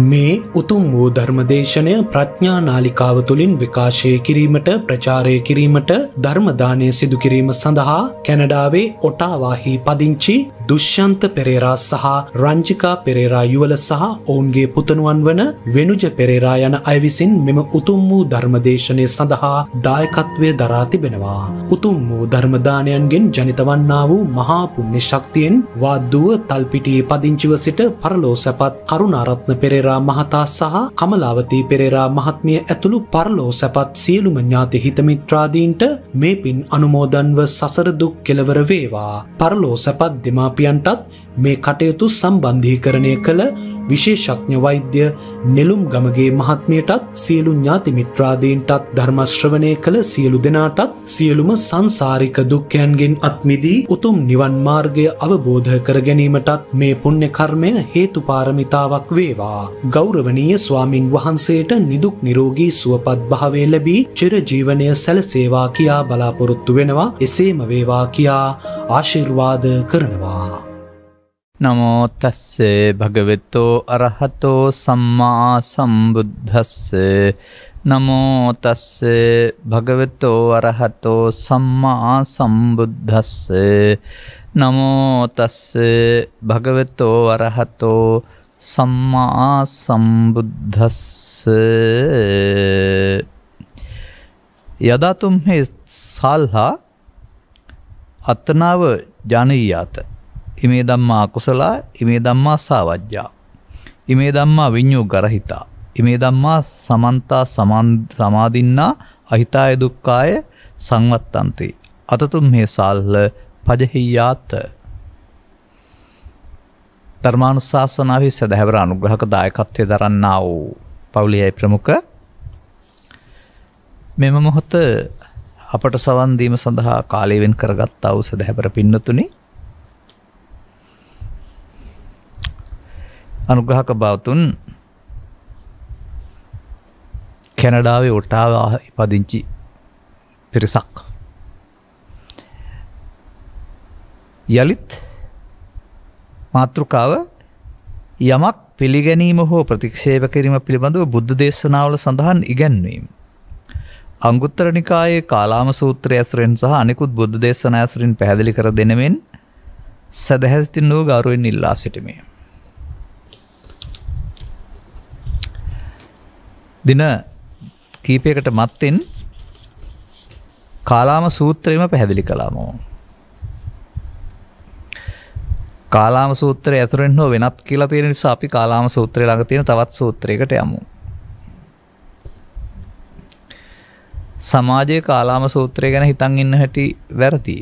මේ උතුම් වූ ධර්මදේශනය ප්‍රඥා නාලිකාව තුළින් විකාශය කිරීමට ප්‍රචාරය කිරීමට ධර්ම දානය සිදු කිරීම සඳහා කැනඩාවේ ඔටාවාහි පදිංචි දුෂ්යන්ත පෙරේරා සහ රංජිකා පෙරේරා යුවල සහ ඔවුන්ගේ පුතණුවන් වන වෙනුජ පෙරේරා යන අය විසින් මෙම උතුම් වූ ධර්මදේශනය සඳහා දායකත්වය දරා තිබෙනවා. උතුම් වූ ධර්ම දානයන්ගෙන් ජනිත වන්නා වූ මහා පුණ්‍ය ශක්තියෙන් වාද්දුව තල්පිටියේ පදිංචිව සිට පරලෝ සැපත් කරුණාරත්න පෙරේරා මහතා සහ කමලාවතී පෙරේරා මහත්මිය ඇතුළු පරලෝ සැපත් සියලුම ඥාති හිත මිත්‍රාදීන්ට මේ පින් අනුමෝදන්ව සසර දුක් කෙලවර වේවා. පරලෝ සැපත් දෙමාපියන්ටත් මේ කටයුතු සම්බන්ධීකරණය කළ විශේෂඥ වෛද්‍ය නෙළුම් ගමගේ මහත්මියටත් සියලු ඥාති මිත්‍රාදීන්ටත් ධර්ම ශ්‍රවණය කළ සියලු දෙනාටත් සියලුම සංසාරික දුක්ඛයන්ගෙන් අත් මිදී උතුම් නිවන් මාර්ගය අවබෝධ කර ගැනීමටත් මේ පුණ්‍ය කර්මය හේතු පාරමිතාවක් වේවා. ගෞරවනීය ස්වාමින් වහන්සේට නිදුක් නිරෝගී සුවපත් භාවය ලැබී චිර ජීවනය සැලසේවා කියා බලාපොරොත්තු වෙනවා. එසේම වේවා කියා ආශිර්වාද කරනවා. නමෝ තස්සේ භගවතෝ අරහතෝ සම්මා සම්බුද්දස්සේ නමෝ තස්සේ භගවතෝ අරහතෝ සම්මා සම්බුද්දස්සේ නමෝ තස්සේ භගවතෝ අරහතෝ සම්මා සම්බුද්දස්සේ යදා තුම්හි සාල්හා අත්නාව ජානීයාත ඉමේ ධම්මා අකුසලා ඉමේ ධම්මා සාවජ්ජා ඉමේ ධම්මා විඤ්ඤෝ ගරහිතා ඉමේ ධම්මා සමන්තා සමාදින්නා අහිතාය දුක්ඛාය සංවත්තන්ති අතතුම් මේ සාල්ල පජහියාත. ධර්මානුශාසනාවේ සදහැවර අනුග්‍රහක දායකත්වයේ දරන්නා වූ පවුලේ ප්‍රමුඛ මෙම මොහොත අපට සවන් දීම සඳහා කාලය වෙන් කරගත්තා වූ සදහැවර පින්නතුනි, අනුග්‍රහක බවතුන් කැනඩාවේ ඔටාවා ඉපදිංචි පිරිසක් යලිත් මාතෘකාව යමක් පිළිගැනීම හෝ ප්‍රතික්ෂේප කිරීම පිළිබඳව බුද්ධ දේශනාවල සඳහන් ඉගැන්වීම අංගුත්තර නිකායේ කාලාම සූත්‍රය ඇසුරෙන් සහ අනෙකුත් බුද්ධ දේශනා ඇසුරින් පැහැදිලි කර දෙනෙමින් සදහැසිතින් වූ ගෞරවයෙන් ඉල්ලා සිටිමි. දින කීපයකට මත්තෙන් කාලාම සූත්‍රයම පැහැදිලි කළාමු. කාලාම සූත්‍රය ඇතුළෙන් හෝ වෙනත් කියලා තියෙන නිසා අපි කාලාම සූත්‍රය ළඟ තියෙන තවත් සූත්‍රයකට යමු. සමාජයේ කාලාම සූත්‍රය ගැන හිතන් ඉන්න හැටි වැරදි.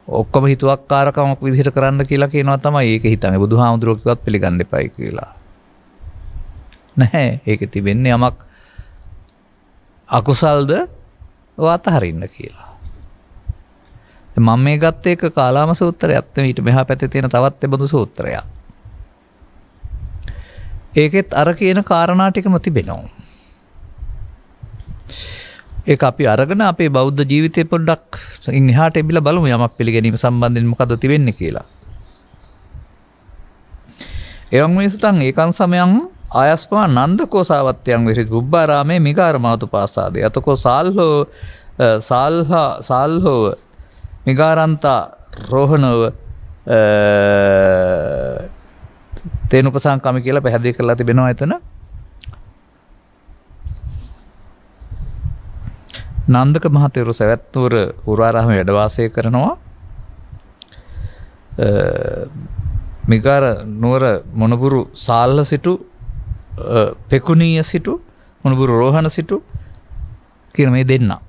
ඔක්කොම හිතුවක්කාරකමක් විදිහට කරන්න කියලා කියනවා තමයි ඒක හිතන්නේ. බුදුහාමුදුරුවෝ කිව්වත් පිළිගන්න එපායි කියලා. නැහැ, ඒකේ තිබෙන්නේ යමක් අකුසල්ද අතහරින්න කියලා. මම මේ ගත්ත එක කාලාම සූත්‍රයක් නෙවෙයි, ඊට මෙහා පැත්තේ තියෙන තවත් එබඳු සූත්‍රයක්. ඒකෙත් අර කියන කාරණා ටිකම තිබෙනවා. ඒක අපි අරගෙන අපේ බෞද්ධ ජීවිතේ පොඩ්ඩක් ඉන්හාට එබිලා බලමු යමක් පිළිගැනීම සම්බන්ධයෙන් මොකද තිබෙන්නේ කියලා. එවං මේසතන් ඒකං සමයං ආයස්පා නන්දකෝ සාවත්‍යං විරි ගුබ්බාරාමේ මිගාර මාතුපාසාදේ අතකෝ සාල්හෝ මිගාරන්තා රෝහණව තේනුපසංකම කියලා පැහැදිලි කරලා තිබෙනවා එතන. නන්දක මහතෙරු සවැත්නුවර උරාරාම වැඩ වාසය කරනවා. මිගාර නුවර මොනබුරු සාල්ල සිටු පෙකුණීය සිටු මොනබුරු රෝහණ සිටු කියන මේ දෙන්නා,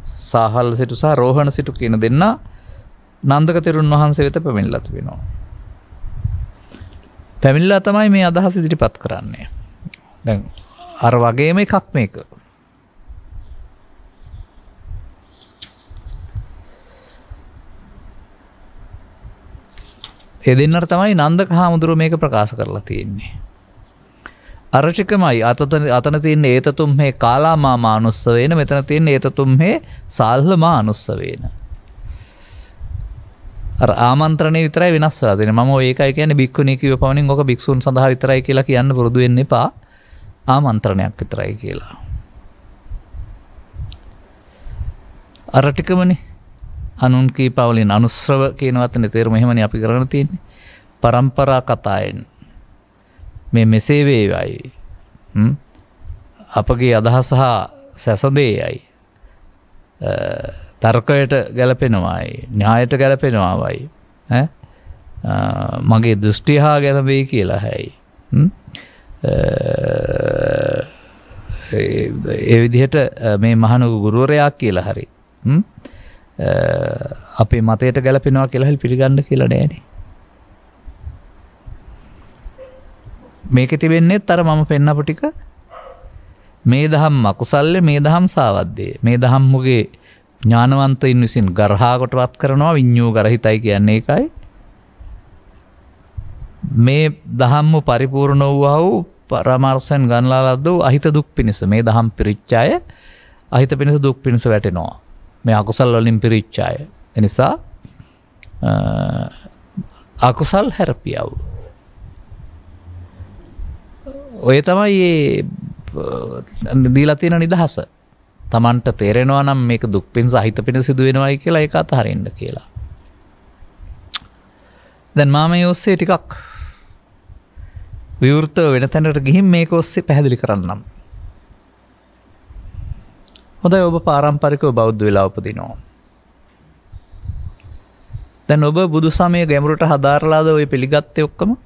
සාහල් සිටු සහ රෝහණ සිටු කියන දෙන්නා නන්දක තෙරුන් වහන්සේ වෙත පැමිණලා තිබෙනවා. පැමිණලා තමයි මේ අදහස ඉදිරිපත් කරන්නේ. දැන් අර වගේම එකක් මේක. ඒ දෙන්නට තමයි නන්දක හාමුදුරුවෝ මේක ප්‍රකාශ කරලා තියෙන්නේ. අරචිකමයි අතන තියෙන ඒතතුම් මේ කාලාමා මානුස්ස වේන, මෙතන තියෙන ඒතතුම් මේ සාල්හ මානුස්ස වේන. අර ආමන්ත්‍රණය විතරයි වෙනස් වෙලා තියෙන්නේ. මම ඔය ඒකයි කියන්නේ භික්ඛුණී කියව පමණින් ඔක භික්ෂුන් සඳහා විතරයි කියලා කියන්න පුරුදු වෙන්න එපා. ආමන්ත්‍රණයක් විතරයි කියලා. අර ටිකමනේ අනුන් කීපවලින් අනුශ්‍රව කියන වචනේ තේරුම එහෙමනේ අපි කරගෙන තියෙන්නේ. පරම්පරා කතායෙන් මේ මෙසේ වේවයි. අපගේ අදහස හා සැසඳේයයි. තර්කයට ගැලපෙනවායි න්‍යායට ගැලපෙනවායි මගේ දෘෂ්ටි හා ගැලපෙයි කියලා හැයි ඒ විදිහට මේ මහනුග ගුරුවරයා කියලා හරි අපේ මතයට ගැලපෙනවා කියලා හරි පිළිගන්න කියලා නෑනේ. මේකේ තිබෙන්නේත් අර මම පෙන්නපු ටික මේ දහම් අකුසල්ය මේ දහම් සාවද්දේ මේ දහම් මුගේ ඥානවන්තයින් විසින් ගරහා කොටවත් කරනවා විඤ්ඤෝ ගරහිතයි කියන්නේ ඒකයි. මේ දහම්ම පරිපූර්ණ වූවා වූ පරමාර්ථයන් ගන්ලා ලද්දෝ අහිත දුක් පිණිස මේ දහම් පිරිච්ච අය අහිත පිණිස දුක් පිණිස වැටෙනවා. මේ අකුසල් වලින් පිරිච්ච අය. ඒ නිසා අකුසල් හැරපියව. ඔය තමයි දීලා තියෙන නිදහස. තමන්ට තේරෙනවා නම් මේක දුක් පිණිස අහිත පිණිස සිදු වෙනවයි කියලා ඒක අතහරින්න කියලා. දැන් මම මේ ඔස්සේ ටිකක් විවෘතව වෙන තැනකට ගිහින් මේක ඔස්සේ පැහැදිලි කරන්නම්. හොඳයි ඔබ පාරම්පරිකව බෞද්ධ වෙලා උපදිනවා. දැන් ඔබ බුදු සමය ගැඹුරට හදාරලාද ඔය පිළිගත්තේ ඔක්කොම?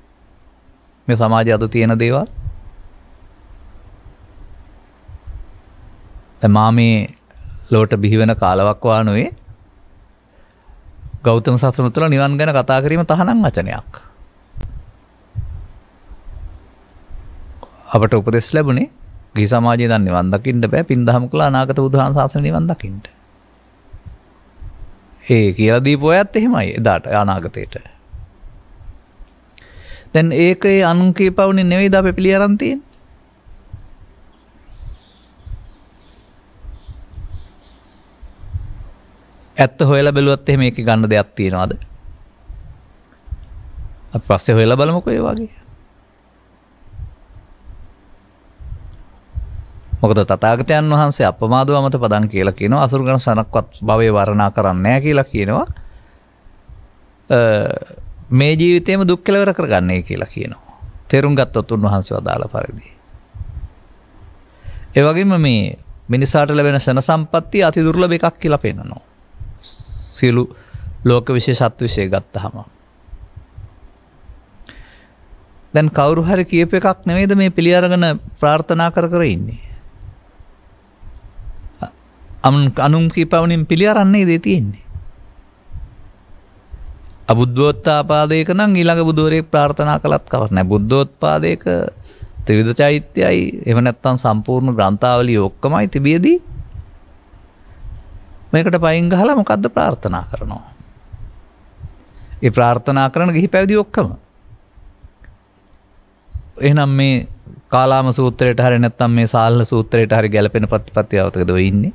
මේ සමාජයේ අද තියෙන දේවල් මාමේ ලෝට බිහිවෙන කාලවක් වානුවේ ගෞතම සසුන තුළ නිවන් ගැන කතා කිරීම තහනම් වචනයක්. අපට උපදෙස් ලැබුණේ ගිහි සමාජයේ දැන් නිවන් දකින්න බෑ පින් දහම් කළා අනාගත බුදුහාම ශාසනය නිවන් දකින්න. ඒ කියලා දීපු අයත් එහෙමයි එදාට අනාගතේට. දැන් ඒකේ අනුන් කීපවුනේ නෙවෙයිද අපි පිළිඅරන් තියෙන්නේ. ඇත්ත හොයලා බැලුවත් එහෙම මේක ගන්න දෙයක් තියනවාද? අපි පස්සේ හොයලා බලමුකෝ ඒ වගේ. මොකද තථාගතයන් වහන්සේ අපමාදව මත පදන් කියලා කියනවා අසුරු ගණ සනක්වත් භවයේ වර්ණනා කරන්නේ නැහැ කියලා කියනවා. මේ ජීවිතේම දුක් කෙලවර කරගන්නේ කියලා කියනවා. තේරුම් ගත්තොත් උන්වහන්සේ වදාළ පරිදි. ඒ වගේම මේ මිනිසාට ලැබෙන ශන සම්පත්තිය අති දුර්ලභ එකක් කියලා පෙන්නනවා. සියලු ලෝක විශේෂත්ව විශේෂ ගත්තහම. දැන් කවුරු හරි කියප එකක් නෙවෙයිද මේ පිළිඅරගෙන ප්‍රාර්ථනා කර කර ඉන්නේ. අනුන් කීපවුනින් පිළිඅරන්නේ දේ තියෙන්නේ. අබුද්ධෝත්පාදයක නම් ඊළඟ බුදුවරයෙක් ප්‍රාර්ථනා කළත් කවර නැහැ. බුද්ධෝත්පාදයක ත්‍රිවිධ චෛත්‍යයයි එහෙම නැත්නම් සම්පූර්ණ ග්‍රන්ථාවලිය ඔක්කොමයි තිබියදී මේකට පයින් ගහලා මොකද්ද ප්‍රාර්ථනා කරනවා. ඒ ප්‍රාර්ථනා කරන ගිහි පැවිදි ඔක්කොම. එහෙනම් මේ කාලාම සූත්‍රයට හරිය නැත්නම් මේ සාල්ල සූත්‍රයට හරිය ගැලපෙන ප්‍රතිපත්තියවතකද ඔය ඉන්නේ?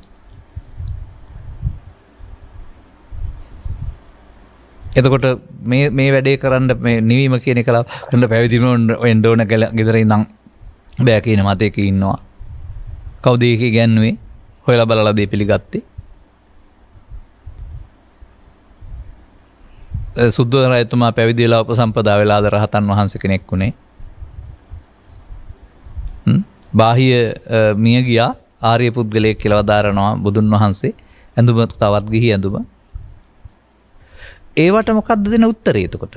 එතකොට මේ වැඩේ කරන්න මේ නිවීම කියන එක ලබන්න පැවිදිම වෙන්න ඕන ගෙදර ඉඳන් බෑ කියන මතයක ඉන්නවා. කවුද ඒක කියන්නේ? හොයලා බලලා දේ පිළිගත්තේ. සුද්ධෝදන රජතුමා පැවිදි වෙලා උපසම්පදා වෙලාද රහතන් වහන්සේ කෙනෙක් වුණේ. බාහිය මිය ගියා ආර්ය පුද්ගලයෙක් කියලා වදාරනවා බුදුන් වහන්සේ. ඇඳුම තවත් ගිහි ඇඳුම. ඒවට මොකද්ද දෙන උත්තරේ එතකොට?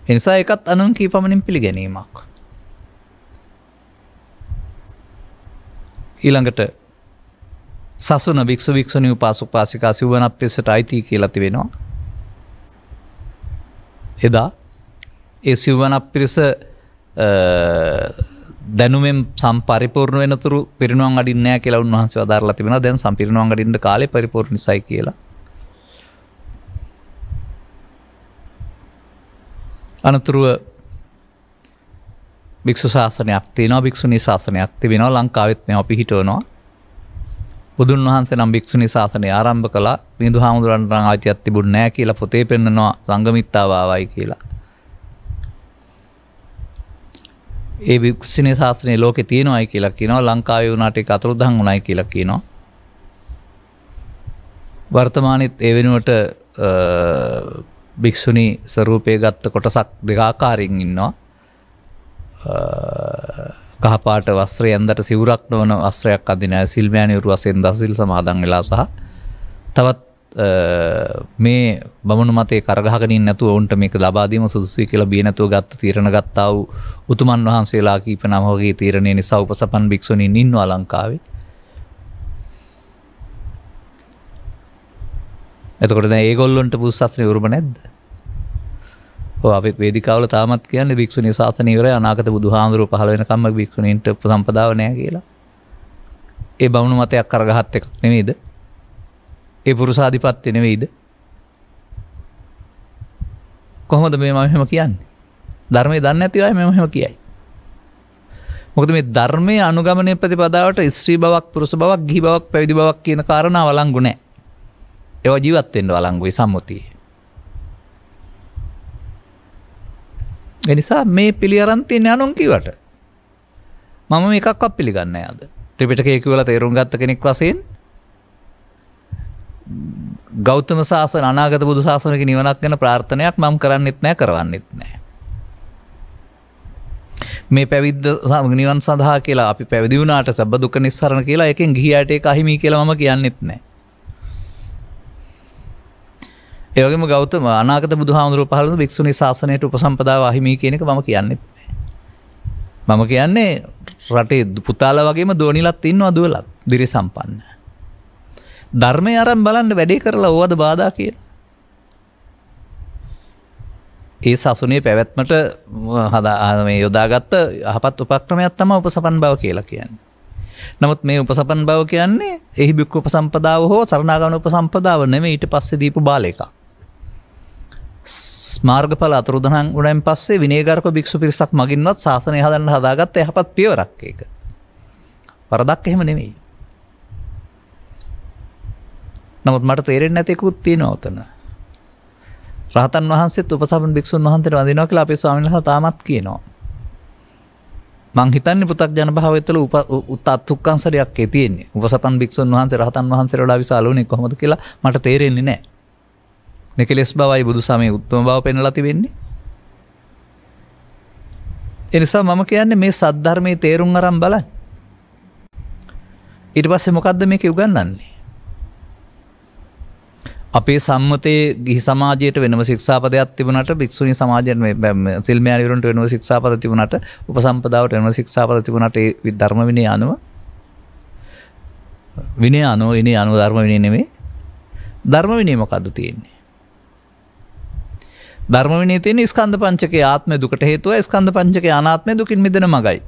එනිසා ඒකත් අනුන් කීපමණින් පිළිගැනීමක්. ඊළඟට සසුන භික්ෂු භික්ෂුණී උපාසක උපාසිකා සිව්වන පිරිසට අයිති කියලා තිබෙනවා. එදා ඒ සිව්වන පිරිස දැනුමෙන් සම්පරිපූර්ණ වෙනතුරු පිරිනුවම් අඩින්නේ නැහැ කියලා උන්වහන්සේ වදාරලා තිබෙනවා. දැන් සම්පිරිනුවම් අඩින්න කාලේ පරිපූර්ණ නිසයි කියලා. අනතුරුව භික්ෂු ශාසනයක් තියෙනවා, භික්ෂුණී ශාසනයක් තිබෙනවා. ලංකාවෙත් මේවා පිහිටවනවා. බුදුන් වහන්සේ නම් භික්ෂුණී ශාසනය ආරම්භ කළා. මිහිඳු හාමුදුරන්ට නම් ආයිතියක් තිබුණ නැහැ කියලා පොතේ පෙන්නනවා සංඝමිත්තාව ආවයි කියලා. ඒ භික්ෂුණී ශාසනය ලෝකේ තියෙනවායි කියලා කියනවා. ලංකාවේ වුණාට ඒක අතුරුදහන් වුණායි කියලා කියනවා. වර්තමානයේත් ඒ වෙනුවට භික්ෂුණී ස්වරූපයේ ගත්ත කොටසක් දෙකාකාරයෙන් ඉන්නවා. කහපාට වස්ත්‍රය ඇඳට සිවුරක් නොවන වස්ත්‍රයක් අදින සිල් මෑණිවරු වශයෙන් දසසිල් සමාදන් වෙලා සහ තවත් මේ බමුණු මතේ කරගහගෙන ඉන්න නැතුව උන්ට මේක ලබා දීම සුදුසුයි කියලා බිය නැතුව ගත්ත තීරණ ගත්තා වූ උතුමන් වහන්සේලා කීප නමකගේ තීරණය නිසා උපසපන් භික්ෂුණීන් ඉන්නවා ලංකාවේ. එතකොට දැන් ඒගොල්ලන්ට පුරුෂ ශාස්ත්‍රය උරුම නැද්ද? අපිත් වේදිකාවල තාමත් කියන්නේ භික්ෂුණී ශාසනය ඉවරයි අනාගත බුදුහාමුදුරුවෝ පහළ වෙනකම්ම භික්ෂුණීන්ට උපසම්පදාව නැහැ කියලා. ඒ බමුණු මතයක් කරගහත් එකක් නෙවෙයිද? ඒ පුරුෂාධිපත්‍ය නෙවෙයිද? කොහොමද මේ මම එහෙම කියන්නේ? ධර්මයේ දන්නේ නැති අය මම එහෙම කියයි. මොකද මේ ධර්මයේ අනුගමනයේ ප්‍රතිපදාවට ස්ත්‍රී බවක්, පුරුෂ බවක්, ගිහි බවක්, පැවිදි බවක් කියන කාරණා වළංගු නැහැ. ඒවා ජීවත් වෙන්න වළංගුයි සම්මුතියේ. එනිසා මේ පිළි අරන් තියෙන අනුන් කිවට මම මේකක්වත් පිළිගන්නේ නැහැ අද. ත්‍රිපිටකය කියවලා තේරුම් ගත්ත කෙනෙක් වශයෙන් ගෞතම සාසන අනාගත බුදු සාසනක නිවනක් ගැන ප්‍රාර්ථනාවක් මම කරන්නෙත් නැහැ, කරවන්නෙත් නැහැ. මේ පැවිද්ද නිවන් සඳහා කියලා අපි පැවිදි වුණාට සබ්බ දුක්ඛ නිස්සරණ කියලා එකෙන් ගිහියට ඒක අහිමි කියලා මම කියන්නෙත් නැහැ. ඒ වගේම ගෞතම අනාගත බුදුහාමුදුරුවෝ පහළ වුණු භික්ෂුණී ශාසනයට උපසම්පදාව අහිමි කියන එක මම කියන්නෙත් නැහැ. මම කියන්නේ රටේ පුතාලා වගේම දෝනිලත් ඉන්නවා දුවලත් දිරි සම්පන්න. ධර්මය අරන් බලන්න වැඩේ කරලා ඕවද බාධා කියලා. ඒ සසුනේ පැවැත්මට මේ යොදාගත්ත යහපත් උපක්‍රමයක් තමයි උපසපන් බව කියලා කියන්නේ. නමුත් මේ උපසපන් බව කියන්නේ එහි බික්කු උපසම්පදාව හෝ සරණාගමන උපසම්පදාව නෙමෙයි ඊට පස්සේ දීපු බාල එකක්. මාර්ගඵල අතුරුදහන් වුණාන් පස්සේ විනයගාරක භික්ෂු පිරිසක් මගින්වත් ශාසනය හදන්න හදාගත්ත යහපත් පියවරක් ඒක. වරදක් එහෙම නෙමෙයි. නමුත් මට තේරෙන්නේ නැති එකකුත් තියෙනවා උතන. රහතන් වහන්සේත් උපසපන් භික්ෂුන් වහන්සේට වඳිනවා කියලා අපේ ස්වාමීන් වහන්සේ තාමත් කියනවා. මං හිතන්නේ පු탁ජන භාවය තුළ උත්තුක්කංශරයක් ඒ තියෙන්නේ. උපසපන් භික්ෂුන් වහන්සේ රහතන් වහන්සේට වඩා විශාල වුණේ කොහොමද කියලා මට තේරෙන්නේ නැහැ. නිකලස් බවයි බුදු සමයේ උත්තම බව පෙන්වලා තිබෙන්නේ. ඒ නිසා මම කියන්නේ මේ සද්ධර්මයේ තේරුම් අරන් බලන්න. ඊට පස්සේ මොකද්ද මේක උගන්වන්නේ? අපේ සම්මතයේ ගිහි සමාජයට වෙනම ශික්ෂාපදයක් තිබුණාට භික්ෂුණී සමාජයට මේ සිල් මෑණිවරුන්ට වෙනම ශික්ෂාපද තිබුණාට උපසම්පදාවට වෙනම ශික්ෂාපද තිබුණාට ඒ ධර්ම විනය අනුව ධර්ම විනය නෙමෙයි. ධර්ම විනය මොකද්ද තියෙන්නේ? ධර්ම විනය තියෙන්නේ ස්කන්ධ පංචකයේ ආත්මය දුකට හේතුවයි, ස්කන්ධ පංචකයේ අනාත්මය දුකින් මිදෙන මගයි.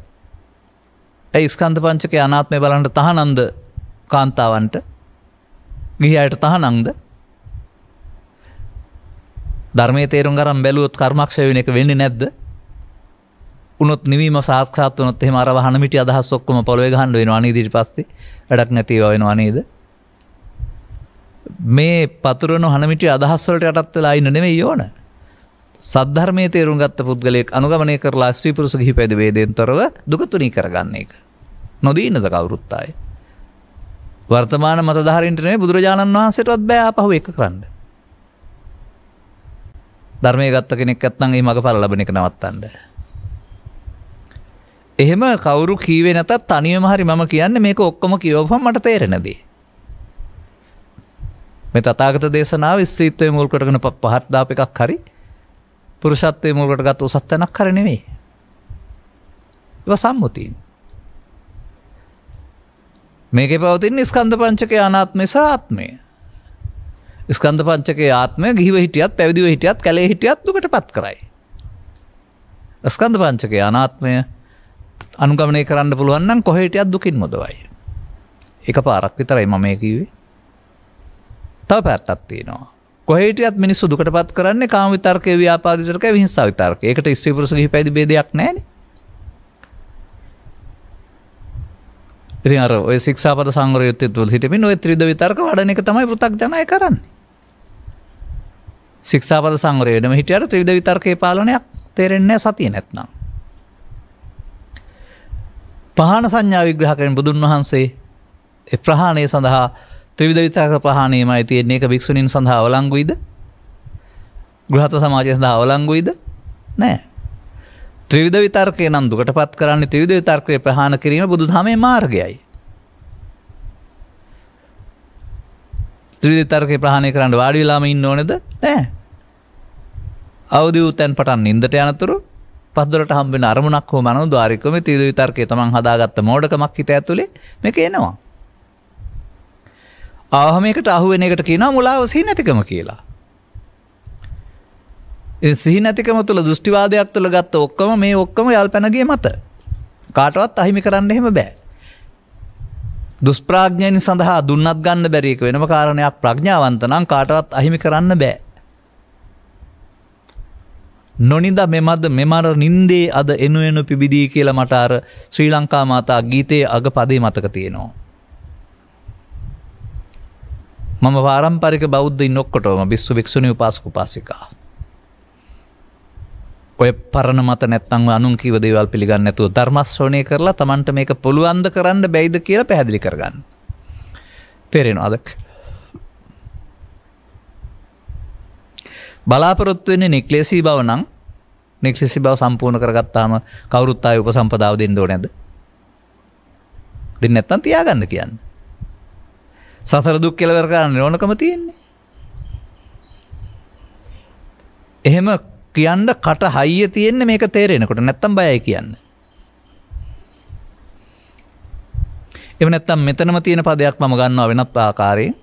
ඒ ස්කන්ධ පංචකයේ අනාත්මය බලන්න තහනන්ද කාන්තාවන්ට ගිහියට තහනන්ද ධර්මයේ තේරුම් ගන්න බැලුවොත් කර්මක්ෂය වෙන එක වෙන්නේ නැද්ද? උනොත් නිවීම සාක්ෂාත් වුණොත් එහෙම අර වහන මිටි අදහස් ඔක්කොම පොළවේ ගහන්න වෙනවා නේද? ඊට පස්සේ වැඩක් නැතිව වෙනවා නේද? මේ පතුරන වහන මිටි අදහස් වලට යටත් වෙලා ඉන්න නෙමෙයි ඕන. සද්ධර්මයේ තේරුම් ගත්ත පුද්ගලයෙක් අනුගමනය කරලා ස්ත්‍රී පුරුෂ ගිහි පැවිදි වේදෙන් තොරව දුක තුනී කරගන්න එක. නොදීනද කවුරුත් ආයේ. වර්තමාන මතධාරීන්ට නෙමෙයි බුදුරජාණන් වහන්සේටවත් බෑ ආපහු එක කරන්න. ධර්මයේ ගත්ත කෙනෙක් නැත්නම් ඒ මගපල ලැබෙන එක නවත්තන්න. එහෙම කවුරු කීවේ නැතත් තනියම හරි මම කියන්නේ මේක ඔක්කොම කියවපම් මට තේරෙන දේ. මේ තථාගත දේශනාව ස්ත්‍රීත්වයේ මුල් කොටගෙන පහත් දාප එකක් හරි පුරුෂත්වයේ මුල් කොටගත් උසස් තැනක් හරි නෙවෙයි. ඒවා සම්මුතියින්. මේකේ පවතින ස්කන්ධ පංචකයේ අනාත්මය සහ ආත්මය. ස්කන්ධ පංචකයේ ආත්මය ගිහිව හිටියත් පැවිදිව හිටියත් කැලේ හිටියත් දුකටපත් කරයි. ස්කන්ධ පංචකයේ අනාත්මය අනුගමනය කරන්න පුළුවන් නම් කොහේ හිටියත් දුකින් මුදවයි. එකපාරක් විතරයි මම මේ කිව්වේ. තව පැත්තක් තියෙනවා. කොහේ හිටියත් මිනිස්සු දුකටපත් කරන්නේ කාම විතර්කේ, ව්‍යාපාද විතර්කේ, විහිංසාව විතර්කේ. ඒකට ස්ත්‍රී පුරුෂ ගිහි පැවිදි ભેදයක් නැහැ නේ. ඉතින් අර ඔය ශික්ෂාපද සංවරයත් තුළ හිටමින් ඔය ත්‍රිවිධ විතර්ක වඩන එක තමයි පෘථග්ජනය කරන්නේ. ශික්ෂාපද සංවරයේදම හිටියට ත්‍රිවිධ විතර්කයේ පාලනයක් තේරෙන්නේ නැහැ සතිය නැත්නම්. පහන සංඥා විග්‍රහ කරන බුදුන් වහන්සේ ඒ ප්‍රහාණය සඳහා ත්‍රිවිධ විතර්ක ප්‍රහාණයමයි තියෙන්නේ. ඒක භික්ෂුණීන් සඳහා අවලංගුයිද? ගෘහස්ත සමාජය සඳහා අවලංගුයිද? නැහැ. ත්‍රිවිධ විතර්කේ නම් දුකටපත් කරන්නේ ත්‍රිවිධ විතර්කේ ප්‍රහාණ කිරීම බුදුදහමේ මාර්ගයයි. ත්‍රිවිධ විතර්කේ ප්‍රහාණය කරන්න වාඩි වෙලාම ඉන්න ඕනේද? නැහැ. අවදි උතෙන් පටන් නින්දට යනතුරු පද්දරට හම්බ වෙන අරමුණක් හෝ මනෝද්වාරිකව මේ ත්‍රිවිධ විතර්කේ තමන් හදාගත්ත මෝඩකමක් හිත ඇතුලේ මේක එනවා. ආවමයකට අහු වෙන එකට කියනවා මුලාව සිහි නැතිකම කියලා. ඒ සිහි නැතිකම තුළ දෘෂ්ටිවාදයක් තුළ ගත්ත ඔක්කොම මේ ඔක්කොම යල්පැනගිය මත කාටවත් අහිමි කරන්න එහෙම බෑ. දුෂ්ප්‍රඥයන් සඳහා දුන්නත් ගන්න බැරි එක වෙනම කාරණයක්. ප්‍රඥාවන්ත නම් කාටවත් අහිමි කරන්න බෑ. නොනිදා මෙමර නින්දේ අද එනු එනු පිබිදී කියලා මට අර ශ්‍රී ලංකා මාතා ගීතයේ අග පදේ මතක තියෙනවා. මම පාරම්පරික බෞද්ධයින් ඔක්කොටම භික්ෂු භික්ෂුණී උපාසක උපාසිකා. ඔය පරණ මත නැත්තම් අනුන් කිව දේවල් පිළිගන්නේ නැතුව ධර්ම ශ්‍රවණය කරලා Tamanට මේක පුළුවන් ද කරන්න බැයිද කියලා පැහැදිලි කරගන්න. තේරෙනවද? බලාපොරොත්තු වෙන්නේ නික්ලේශී බව නම් නික්ලේශී බව සම්පූර්ණ කරගත්තාම කවුරුත් ආයේ උපසම්පදාව දෙන්න ඕනේ නැද්ද? දෙන්නේ නැත්තම් තියාගන්න කියන්නේ. සතර දුක් කෙලවර කරන්න ඕනකම තියෙන්නේ. එහෙම කියන්න කට හයිය තියෙන්නේ මේක තේරෙනකොට නැත්තම් බයයි කියන්න. එහෙම නැත්තම් මෙතනම තියෙන පදයක් මම ගන්නවා වෙනත් ආකාරයෙන්.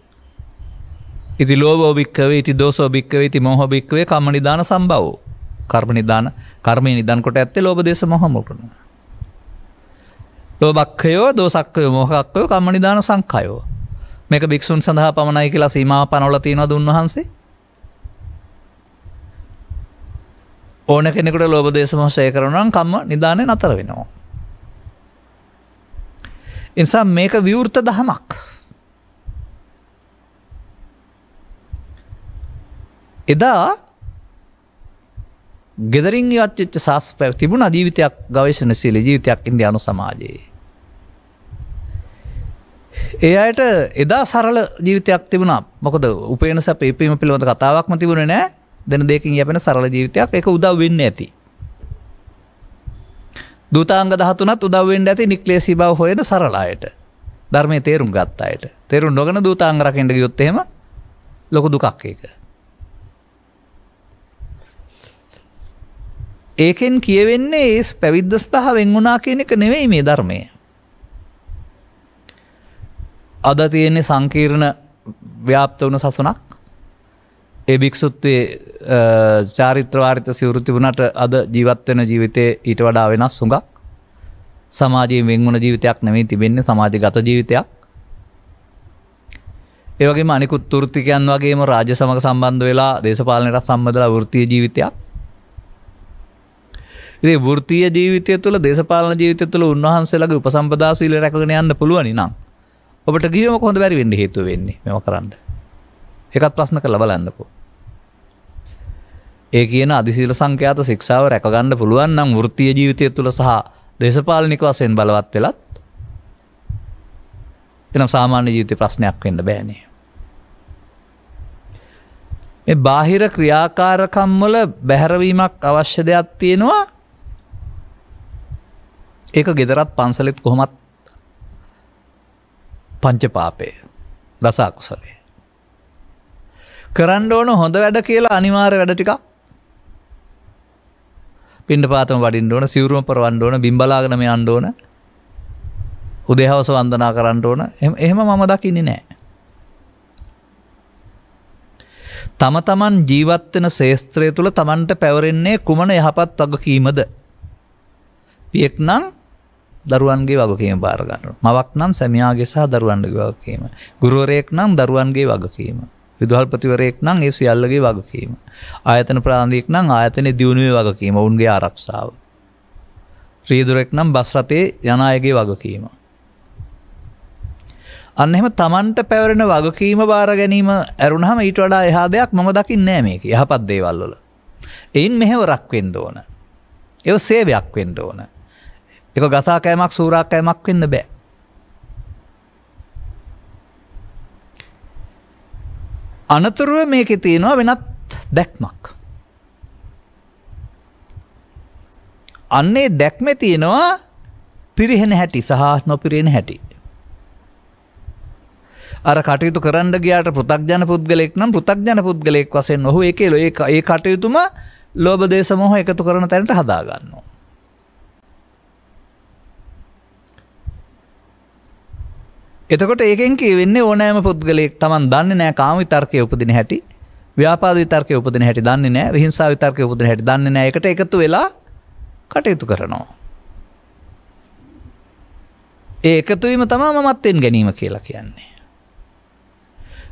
ඉති ලෝභෝ භික්ඛවේ ඉති දෝසෝ භික්ඛවේ ඉති මෝහෝ භික්ඛවේ කම්ම නිදාන සම්භවෝ. කර්ම නිදාන කර්මයේ නිදාන කොට ඇත්තේ ලෝභ දේශ මොහ මොකන. ලෝභක්ඛයෝ දෝසක්ඛයෝ මොහක්ඛයෝ කම්ම නිදාන සංඛයෝ. මේක භික්ෂුන් සඳහා පමණයි කියලා සීමාව පනවලා තියෙනවද උන්වහන්සේ? ඕන කෙනෙකුට ලෝභ දේශ මොහ ඡය කරනවා නම් කම්ම නිදානේ නතර වෙනවා. එනිසා මේක විවෘත දහමක්. එදා ගෙදරින් ඉවත් වෙච්ච ශාස්ත්‍රය තිබුණා ජීවිතයක් ගවේෂණශීලී ජීවිතයක් ඉන්දියානු සමාජයේ. ඒ අයට එදා සරල ජීවිතයක් තිබුණා. මොකද උපේන සැප ඉපීම පිළිබඳ කතාවක්ම තිබුණේ නැහැ. දෙන දෙකකින් යැපෙන සරල ජීවිතයක්. ඒක උදව් වෙන්නේ ඇති. දූතාංග 13ත් උදව් වෙන්නේ ඇති නික්ලේශී බව හොයන සරල අයට. ධර්මයේ තේරුම් ගත්ත අයට. තේරුම් නොගෙන දූතාංග රකින්න ගියොත් එහෙම ලොකු දුකක් ඒක. ඒකෙන් කියවෙන්නේ ඒ පැවිද්ද සඳහා වෙන් වුණා කියන එක නෙවෙයි මේ ධර්මය. අද තියෙන්නේ සංකීර්ණ ව්‍යාප්ත වුණ සසුනක්. ඒ භික්ෂුත්වයේ චාරිත්‍ර වාරිත්‍ර සිවුරු තිබුණාට අද ජීවත් වෙන ජීවිතේ ඊට වඩා වෙනස් හුඟක්. සමාජයෙන් වෙන් වුණ ජීවිතයක් නෙවෙයි තිබෙන්නේ සමාජගත ජීවිතයක්. ඒ වගේම අනිකුත් වෘත්තිකයන් වගේම රාජ්‍ය සමග සම්බන්ධ වෙලා දේශපාලනයට සම්බන්ධලා වෘත්තීය ජීවිතයක්. ඉතින් වෘත්තීය ජීවිතය තුළ දේශපාලන ජීවිතය තුළ උන්වහන්සේලාගේ උපසම්පදා සීලය රැකගෙන යන්න පුළුවනි නම් ඔබට ගියම කොහොමද බැරි වෙන්නේ හේතුව වෙන්නේ මේව කරන්න. ඒකත් ප්‍රශ්න කරලා බලන්නකෝ. ඒ කියන අධිශීල සංඛ්‍යාත ශික්ෂාව රැක ගන්න පුළුවන් නම් වෘත්තීය ජීවිතය තුළ සහ දේශපාලනික වශයෙන් බලවත් වෙලත් එනම් සාමාන්‍ය ජීවිතේ ප්‍රශ්නයක් වෙන්න බෑනේ. මේ බාහිර ක්‍රියාකාරකම් වල බැහැරවීමක් අවශ්‍ය දෙයක් තියෙනවා. ඒක ගෙදරත් පන්සලෙත් කොහොමත් පංචපාපේ දස අකුසලේ. කරන්න ඕන හොඳ වැඩ කියලා අනිවාර්ය වැඩ ටිකක්. පිණ්ඩපාතම වඩින්න ඕන, සිවුරුම පරවන්න ඕන, බිම්බලාගෙන යන්න ඕන. උදේ හවස වන්දනා කරන්න ඕන. එහෙම මම දකින්නේ නැහැ. තම තමන් ජීවත් වෙන ශේස්ත්‍රය තුළ තමන්ට පැවරෙන්නේ කුමන යහපත් වගකීමද? පියෙක් නම් දරුවන්ගේ වගකීම බාර ගන්නවා. මවක් නම් සැමියාගේ සහ දරුවන්ගේ වගකීම. ගුරුවරයෙක් නම් දරුවන්ගේ වගකීම. විදුහල්පතිවරයෙක් නම් ඒ සියල්ලගේ වගකීම. ආයතන ප්‍රාන්තියෙක් නම් ආයතනයේ දියුණුවේ වගකීම, ඔවුන්ගේ ආරක්ෂාව. රියදුරෙක් නම් බස් රථයේ යන අයගේ වගකීම. අන්න එහෙම Tamanට පැවරෙන වගකීම බාර ගැනීම ඇරුණාම ඊට වඩා එහා දෙයක් මම දකින්නේ නැහැ මේකේ. යහපත් දේවල් වල. එයින් මෙහෙවරක් වෙන්න ඕන. ඒක සේවයක් වෙන්න ඕන. ඒක ගසා කෑමක් සූරා කෑමක් වෙන්න බෑ. අනතුරුව මේකේ තියෙනවා වෙනත් දැක්මක්. අන්නේ දැක්මේ තියෙනවා පිරිහෙන හැටි සහ නොපිරිහෙන හැටි. අර කටයුතු කරන්න ගියාට පෘථග්ජන පුද්ගලෙක් නම් පෘථග්ජන පුද්ගලෙක් වශයෙන් ඔහු ඒ කටයුතුම ලෝභ දේශ මොහ එකතු කරන තැනට හදා ගන්නවා. එතකොට ඒකෙන් කියවෙන්නේ ඕනෑම පුද්ගලයෙක් Taman දන්නේ නැහැ කාම විතර්කයේ උපදින හැටි, ව්‍යාපාද විතර්කයේ උපදින හැටි දන්නේ නැහැ, විහිංසාව විතර්කයේ උපදින හැටි දන්නේ නැහැ. ඒකට එකතු වෙලා කටයුතු කරනවා. ඒ එකතු වීම තමයි මමත්වෙන් ගැනීම කියලා කියන්නේ.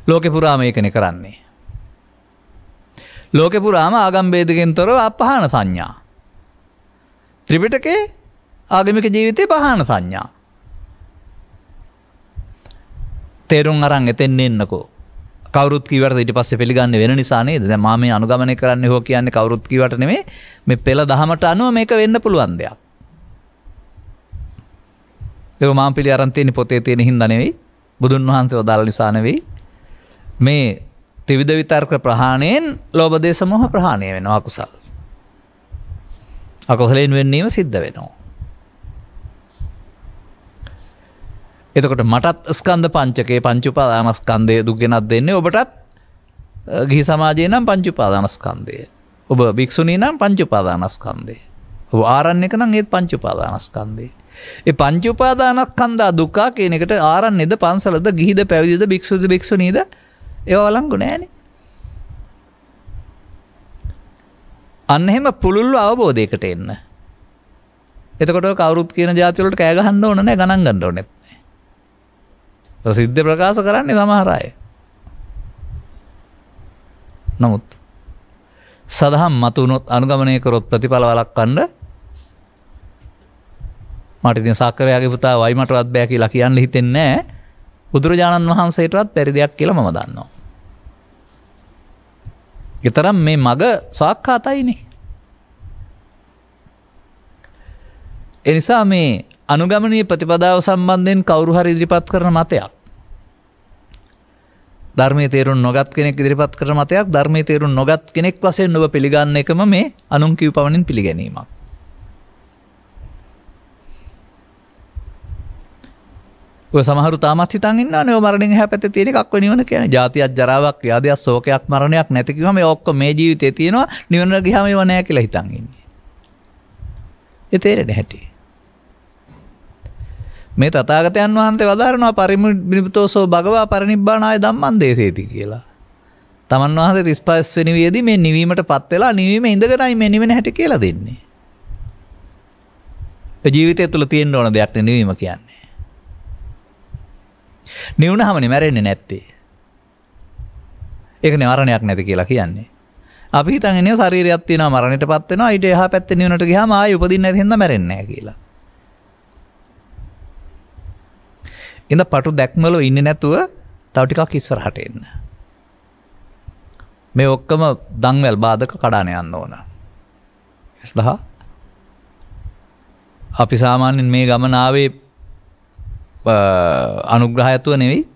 ලෝකේ පුරාම ඒකනේ කරන්නේ. ලෝකේ පුරාම ආගම් ભેදකින් තොරව අපහාන සංඥා. ත්‍රිපිටකේ ආගමික ජීවිතේ පහාන සංඥා. තේරුම් අරන් එතෙන් එන්නකෝ. කවුරුත් කීවට ඊට පස්සේ පිළිගන්නේ වෙන නිසා නේද? දැන් මම මේ අනුගමනය කරන්නේ හෝ කියන්නේ කවුරුත් කීවට නෙමෙයි. මේ පෙළ දහමට අනුව මේක වෙන්න පුළුවන් දෙයක්. ඒක මම පිළි අරන් තියෙන පොතේ තියෙන හින්දා නෙවෙයි. බුදුන් වහන්සේ වදාළ නිසා නෙවෙයි. මේ ත්‍රිවිධ විතර්ක ප්‍රහාණයෙන් ලෝභ දේශ මොහ ප්‍රහාණය වෙනවා අකුසල්. අකුසලෙන් වෙන්නේම සිද්ධ වෙනවා. එතකොට මටත් ස්කන්ධ පංචකේ පංච උපාදානස්කන්ධය දුක් ගෙනත් දෙන්නේ ඔබටත් ගිහි සමාජයේ නම් පංච උපාදානස්කන්ධය. ඔබ භික්ෂුණී නම් පංච උපාදානස්කන්ධය. ඔබ ආරණ්‍යක නම් ඒත් පංච උපාදානස්කන්ධය. ඒ පංච උපාදානස්කන්ධ දුක්ඛ කියන එකට ආරණ්‍යද පන්සලද ගිහිද පැවිදිද භික්ෂුද භික්ෂුණීද ඒවා වළංගු නැහැනේ. අන්න එහෙම පුළුල්ව අවබෝධයකට එන්න. එතකොට කවුරුත් කියන જાති වලට කෑ ගහන්න ඕන නැහැ ගණන් ගන්න ඕනෙත් නැහැ. සිද්ධ ප්‍රකාශ කරන්නේ සමහර අය. නමුත් සදහම් මතුනොත් අනුගමනය කරොත් ප්‍රතිඵල වළක්වන්න මට ඉතින් සාකරයාගේ පුතා වයි මටවත් බෑ කියලා කියන්න හිතෙන්නේ නැහැ. බුදුරජාණන් වහන්සේටවත් බැරි දෙයක් කියලා මම දන්නවා. ඊතරම් මේ මග සාක්කාතයිනේ. ඒ නිසා මේ අනුගමනීය ප්‍රතිපදාව සම්බන්ධයෙන් කවුරු හරි ඉදිරිපත් කරන මතයක් ධර්මයේ තේරුම් නොගත් කෙනෙක් ඉදිරිපත් කරන මතයක් ධර්මයේ තේරුම් නොගත් කෙනෙක් වශයෙන් ඔබ පිළිගන්න එකම මේ අනුන් කියු පවණින් පිළිගැනීමක්. ඔය සමහරු තාමත් හිතන් ඉන්නවනේ ඔය මරණයෙන් එහා පැත්තේ තියෙන එකක් වෙ නිවන කියන්නේ. ජාතියක් ජරාවක් ව්‍යාධියක් ශෝකයක් මරණයක් නැති කිව්වම මේ ඔක්කොම මේ ජීවිතේ තියෙනවා නිවන ගියාම ඒව නැහැ කියලා හිතන් ඉන්නේ. ඒ තේරෙන්නේ හැටි. මේ තථාගතයන් වහන්සේ වදාරනවා පරිනිබ්බිතෝසෝ භගවා පරිනිබ්බානාය ධම්මං දේසේති කියලා. තමන් වහන්සේ 35 වෙනි වියේදී මේ නිවීමටපත් වෙලා නිවීම ඉඳගෙනයි මේ නිවෙන හැටි කියලා දෙන්නේ. ඒ ජීවිතය තුළ තියෙන්න ඕන දෙයක් නේ නිවීම කියන්නේ. නිවුනහමනේ මැරෙන්නේ නැත්තේ. ඒකනේ මරණයක් නැති කියලා කියන්නේ. අපි හිතන් ඉන්නේ ශරීරයක් තියෙනවා මරණයටපත් වෙනවා ඊට එහා පැත්තේ නිවනට ගියාම ආයෙ උපදින්න නැති හින්දා මැරෙන්නේ නැහැ කියලා. ඉඳ පටු දැක්මල ඉන්නේ නැතුව තව ටිකක් ඉස්සරහට එන්න. මේ ඔක්කොම දන්වැල් බාධක කඩාන යන්න ඕන. එස්දහ අපි සාමාන්‍යයෙන් මේ ගමන ආවේ අනුග්‍රහයතුව නෙවෙයි.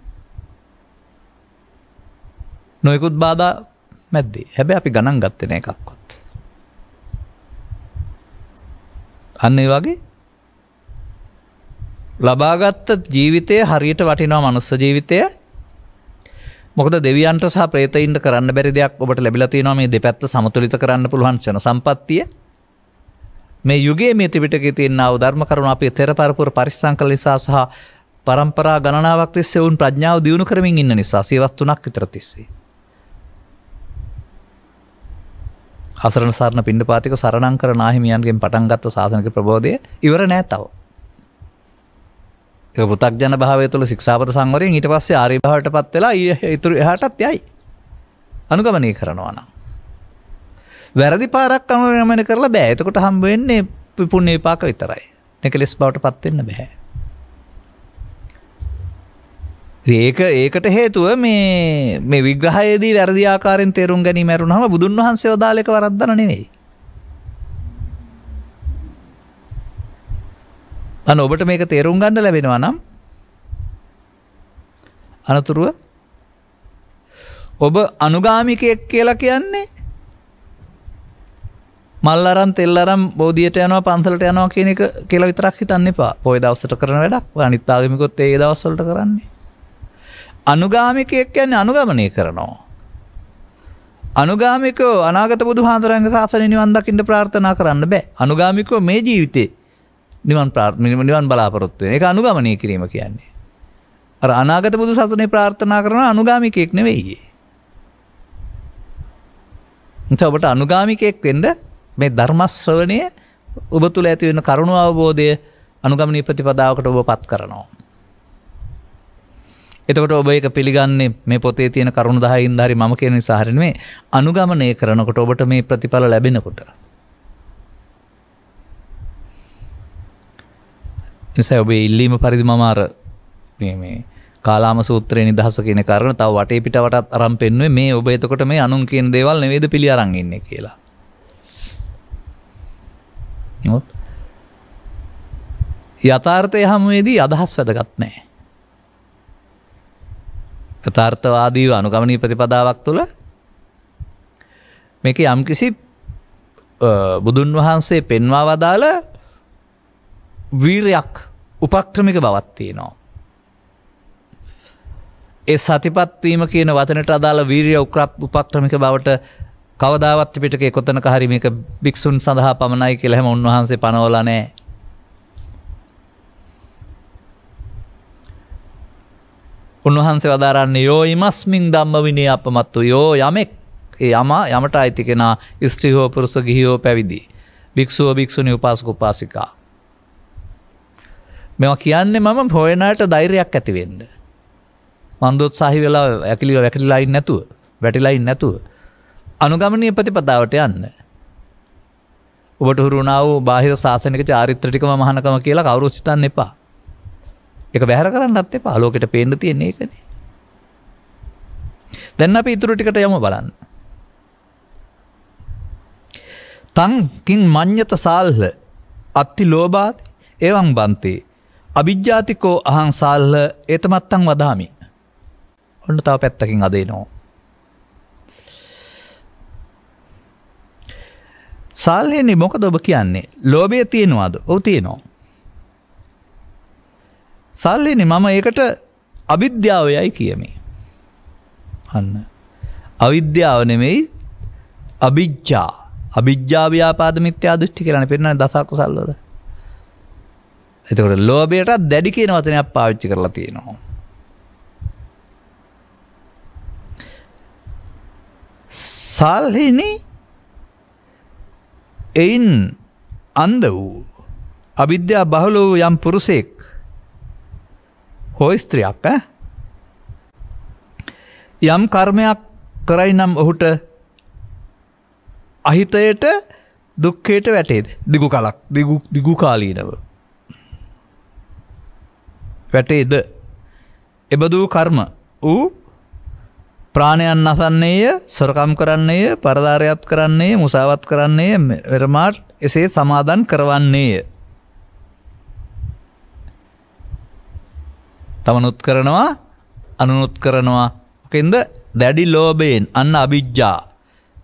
නොයෙකුත් බාධා මැද්දේ. හැබැයි අපි ගණන් ගත්තේ නැහැ එකක්වත්. අන්න ඒ වගේ ලබාගත් ජීවිතය හරියට වටිනවා මනුස්ස ජීවිතය. මොකද දෙවියන්ට සහ ප්‍රේතයින්ට කරන්න බැරි දෙයක් ඔබට ලැබිලා තියෙනවා මේ දෙපැත්ත සමතුලිත කරන්න පුළුවන් ක්ෂණ සම්පත්තිය. මේ යුගයේ මේ ත්‍රිපිටකයේ තියෙන ආ ධර්ම කරුණ අපි තෙර පරපුර පරිස්සම් කළ නිසා සහ පරම්පරා ගණනාවක් තිස්සේ වුන් ප්‍රඥාව දියුණු කරමින් ඉන්න නිසා සියවස් 3ක් විතර තිස්සේ. අසරණ සරණ පිණ්ඩපාතික සරණංකර නාහිමියන්ගෙන් පටන් ගත්ත සාසනික ප්‍රබෝධය ඉවර නෑ තව. ඒක පු탁ජන භාවය තුළ ශික්ෂාපද සංවරයෙන් ඊට පස්සේ ආර්ය භාවයටපත් වෙලා ඊටු එහාටත් යයි. අනුගමනය කරනවා නම්. වැරදි පාරක් අනුගමනය කරලා බෑ. එතකොට හම්බ වෙන්නේ පුණ්‍ය විපාක විතරයි. නෙකලස් බවටපත් වෙන්න බෑ. ඒකට හේතුව මේ විග්‍රහයේදී වැරදි ආකාරයෙන් තේරුම් ගැනීම ඇරුණාම බුදුන් වහන්සේ වදාළ එක වරද්දන නෙවෙයි. අන්න ඔබට මේක තේරුම් ගන්න ලැබෙනවා නම් අනතුරුව ඔබ අනුගාමිකයෙක් කියලා කියන්නේ මල් අරන් තෙල් අරන් බෝධියට යනවා පන්සලට යනවා කියන එක කියලා විතරක් හිතන්න එපා. පොය දවසට කරන වැඩක්. ඔය අනිත් ආගමිකොත් ඒ දවස්වලට කරන්නේ. අනුගාමිකයෙක් කියන්නේ අනුගමනය කරනවා. අනුගාමිකෝ අනාගත බුදුහාඳුරන්ගේ ශාසනය නිවන් දකින්න ප්‍රාර්ථනා කරන්න බෑ. අනුගාමිකෝ මේ ජීවිතේ නිවන් බලාපොරොත්තු වෙන. ඒක අනුගමනය කිරීම කියන්නේ. අර අනාගත බුදු සසුනේ ප්‍රාර්ථනා කරන අනුගාමිකයෙක් නෙවෙයි. ඔබට අනුගාමිකයෙක් වෙන්න මේ ධර්ම ශ්‍රවණය ඔබ තුළ ඇති වෙන කරුණ අවබෝධය අනුගමනීය ප්‍රතිපදාවකට ඔබපත් කරනවා. එතකොට ඔබ ඒක පිළිගන්නේ මේ පොතේ තියෙන කරුණු 10න් හරි මම කියන නිසා හරි නෙමෙයි අනුගමනය කරනකොට ඔබට මේ ප්‍රතිඵල ලැබෙනකොට. නිසා ඔබේ ඉල්ලීම පරිදි මම අර මේ කාලාම සූත්‍රයේ නිදහස කියන කාරණා තව වටේ පිට වටත් අරන් පෙන්නුවේ මේ ඔබ එතකොට මේ අනුන් කියන දේවල් නෙවෙයිද පිළි අරන් ඉන්නේ කියලා. නෝත් යථාර්ථය හැමෙදී අදහස් වැදගත් නැහැ. යථාර්ථවාදීව අනුගමනීය ප්‍රතිපදාවක් තුළ මේක යම්කිසි බුදුන් වහන්සේ පෙන්වා වදාළ වීරයක් උපක්‍රමික බවක් තියෙනවා. ඒ සතිපත් වීම කියන වචනට අදාළ වීරිය උපක්‍රමික බවට කවදාවත් පිටකේ කොතනක හරි මේක භික්ෂුන් සඳහා පමණයි කියලා හැම උන්වහන්සේ පනවලා නැහැ. උන්වහන්සේ වදාරන්නේ යෝ ඉමස්මින් ධම්ම විනය අපමත්තු යෝ යමෙක් ඒ යමට අයිති කෙනා ස්ත්‍රී හෝ පුරුෂ ගිහි හෝ පැවිදි භික්ෂුව භික්ෂුණී උපාසක උපාසිකා මේවා කියන්නේ මම හොයනාට ධෛර්යයක් ඇති වෙන්න. මන්දෝත්සාහි වෙලා වැකිලිලා ඉන්නේ නැතුව වැටිලා ඉන්නේ නැතුව අනුගමනීය ප්‍රතිපදාවට යන්න. ඔබට හුරු වුණා වූ බාහිර සාසනික චාරිත්‍ර ටිකම මහානකම කියලා කවුරුත් හිතන්න එපා. ඒක බැහැර කරන්නත් එපා. ලෝකෙට පේන්න තියෙන්නේ ඒකනේ. දැන් අපි ඊටු ටිකට යමු බලන්න. තං කිං මඤ්ඤත සාල්හ අත්ති ලෝභාති එවං බන්තේ අවිජ්ජාතිකෝ අහං සාල්හ ඒතමත්තං වදාමි. ඔන්න තව පැත්තකින් අදේනවා. සාල්හෙන්නේ මොකද ඔබ කියන්නේ? ලෝභය තියෙනවද? ඔව් තියෙනවා. සාල්හෙන්නේ මම ඒකට අවිද්‍යාවයයි කියමි. අන්න. අවිද්‍යාව නෙමෙයි අවිජ්ජා. අවිජ්ජා ව්‍යාපාද මිත්‍යා දෘෂ්ටි කියලානේ පෙන්නන්නේ දස අකුසල් වල. එතකොට ලෝභයට දැඩි කියන වචනයක් පාවිච්චි කරලා තියෙනවා. සාල්හිනි එයින් අන්ධ වූ අවිද්‍යා බහුල වූ යම් පුරුෂයෙක් හෝ ස්ත්‍රියක් යම් කර්මයක් කරයි නම් ඔහුට අහිතයට දුක්ඛයට වැටේද? දිගු කාලීනව වැටේද? එබඳු කර්ම ඌ ප්‍රාණයන් නසන්නේය, සොරකම් කරන්නේය, පරදාරයත් කරන්නේය, මුසාවත් කරන්නේය, වෙරමාට් එසේ සමාදන් කරවන්නේය. තමනුත් කරනවා, අනුනුත් කරනවා. මොකෙන්ද? දැඩි ලෝභයෙන් අන්න අවිජ්ජා.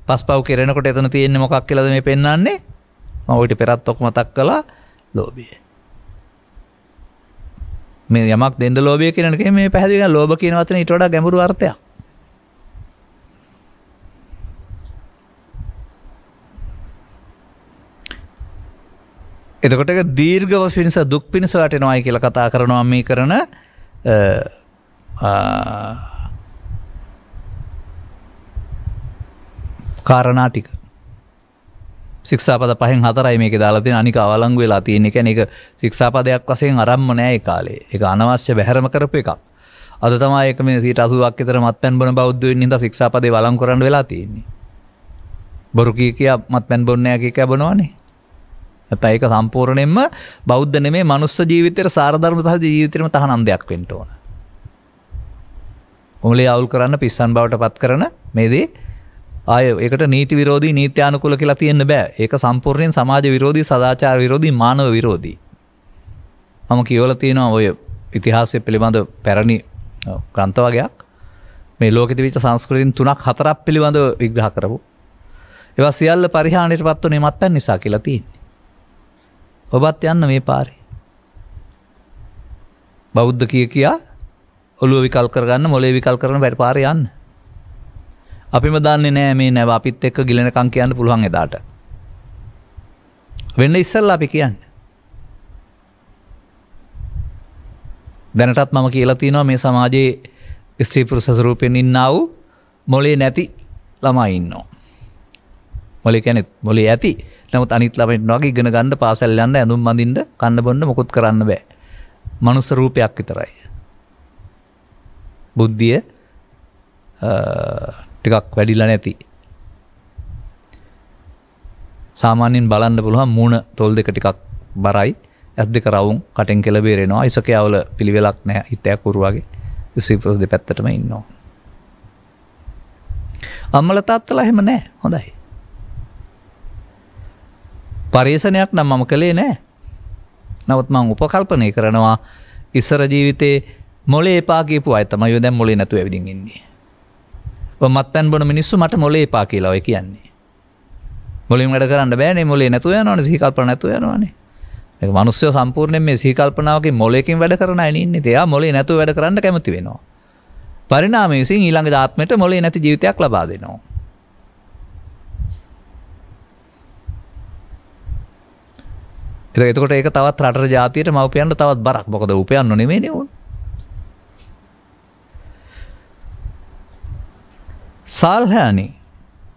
පස්පව් කෙරෙනකොට එතන තියෙන්නේ මොකක් කියලාද මේ පෙන්වන්නේ? මම ඔයිට පෙරත් ඔක මතක් කළා ලෝභය. මේ යමක් දෙන්න ලෝභය කියන එකේ මේ පැහැදිලි කරන ලෝභ කියන වචනේ ඊට වඩා ගැඹුරු අර්ථයක්. එතකොට දීර්ඝව පිණිස දුක් පිණිස වැටෙනවායි කියලා කතා කරනවා මේ කරන කාරණා ටික. ශික්ෂාපද 5න් 4යි මේකේ දාලා තියෙන අනික අවලංගු වෙලා තියෙන. ඒ කියන්නේ ඒක ශික්ෂාපදයක් වශයෙන් අරම්ම නෑ ඒ කාලේ. ඒක අනවශ්‍ය බැහැරම කරපු එකක්. අද තමයි ඒක මේ 80ක් විතර මත්පැන් බොන බෞද්ධ වෙන්න හින්දා ශික්ෂාපදේ වළංගු කරන්න වෙලා තියෙන්නේ. බොරු කියා මත්පැන් බොන්නේ නැහැ කියා බොනවනේ. නැත්නම් ඒක සම්පූර්ණයෙන්ම බෞද්ධ නෙමෙයි මනුස්ස ජීවිතේට සාරධර්ම සහ ජීවිතේටම තහනම් දෙයක් වෙන්න ඕන. මොලේ අවුල් කරන්න පිස්සන් බවට පත් කරන මේ දේ ආය ඒකට නීති විරෝධී නීත්‍යානුකූල කියලා තියෙන්න බෑ. ඒක සම්පූර්ණයෙන් සමාජ විරෝධී, සදාචාර විරෝධී, මානව විරෝධී. මම කියවලා තියෙනවා ඔය ඉතිහාසය පිළිබඳ පැරණි ග්‍රන්ථ වගේක්. මේ ලෝකෙ තිබිච්ච සංස්කෘතීන් 3-4ක් පිළිබඳව විග්‍රහ කරපු. ඒවා සියල්ල පරිහානියටපත් වුනේ මත්පැන් නිසා කියලා තියෙන්නේ. ඔබත් යන්න මේ පාරේ. බෞද්ධ කියා ඔළුව විකල් කරගන්න, මොලේ විකල් කරන බැරි පාරේ යන්න. අපිම දන්නේ නෑ මේ නැව අපිත් එක්ක ගිලෙනකම් කියන්න පුළුවන් එදාට. වෙන්න ඉස්සෙල්ලා අපි කියන්නේ. දැනටත් මම කියලා තියෙනවා මේ සමාජයේ ස්ත්‍රී පුරුෂ ස්වරූපෙන් ඉන්නා වූ මොලේ නැති ළමයි ඉන්නවා. මොලේ කියන්නේ මොලේ ඇති. නමුත් අනිත් ළමයින්ට වගේ ඉගෙන ගන්න, පාසල් යන්න, ඇඳුම් අඳින්න, කන්න බොන්න මොකුත් කරන්න බෑ. මනුස්ස රූපයක් විතරයි. බුද්ධිය ටිකක් වැඩිලා නැති. සාමාන්‍යයෙන් බලන්න පුළුවන් මූණ තොල් දෙක ටිකක් බරයි. ඇස් දෙක රවුම්, කටෙන් කෙල බේරෙනවා. ඉසකයාවල පිළිවෙලක් නැහැ. හිතයක් උරු වගේ. ඉස්පස් දෙපැත්තටම ඉන්නවා. අම්මලා තාත්තලා එහෙම නැහැ. හොඳයි. පරිේශනයක් නම් මම කළේ නැහැ. නමුත් මම උපකල්පනය කරනවා ඉස්සර ජීවිතේ මොලේ එපා කියපු අය තමයි දැන් මොලේ නැතුව ඇවිදින් ඉන්නේ. ඔය මත්පැන් බොන මිනිස්සු මට මොලේ එපා කියලා ඔය කියන්නේ. මොලෙන් වැඩ කරන්න බෑනේ, මොලේ නැතුව යනවනේ, සිහි කල්පනා නැතුව යනවනේ. මේක මිනිස්සු සම්පූර්ණයෙන් මේ සිහි කල්පනාවකින් මොලේකින් වැඩ කරන අය ඉන්නේ. එයා මොලේ නැතුව වැඩ කරන්න කැමති වෙනවා. පරිණාමය විසින් ඊළඟ ආත්මෙට මොලේ නැති ජීවිතයක් ලබා දෙනවා. එතකොට ඒක තවත් රටට ජාතියට මව්පියන්ට තවත් බරක්. මොකද උපයන්න නෙමෙයිනේ උන්. සාල්හානි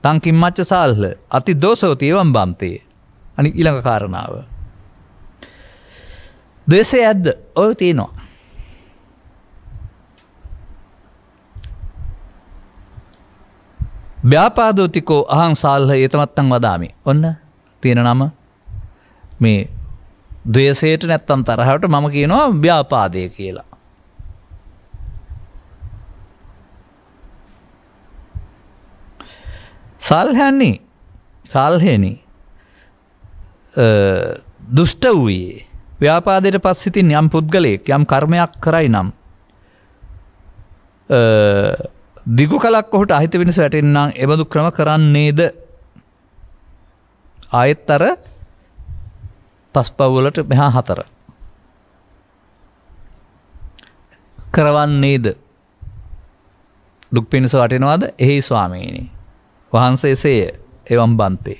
තංකිම්මච්ච සාල්හ අති දෝසෝති එවම් බම්පේ. අනිත් ඊළඟ කාරණාව. ද්වේෂය ඇද්ද? ඔය තියෙනවා. ව්‍යාපාදෝතිකෝ අහං සාල්හ ඒතමත්තං වදාමි. ඔන්න තියෙන නම මේ ද්වේෂයට නැත්තම් තරහවට මම කියනවා ව්‍යාපාදය කියලා. සාල්හෙනි දුෂ්ට වූයේ ව්‍යාපාදයට පස්සිතින් යම් පුද්ගලයෙක් යම් කර්මයක් කරයි නම් දිගු කලක් ඔහුට අහිත වෙනස වැටෙන්නම් එබඳු ක්‍රම කරන්නේද? ආයෙත් අර පස්පව්වලට මෙහා 4 කරවන්නේද? දුක් පිණිස වටිනවද? එහි ස්වාමීනි වහන්සේසේ එවම් බන්තේ.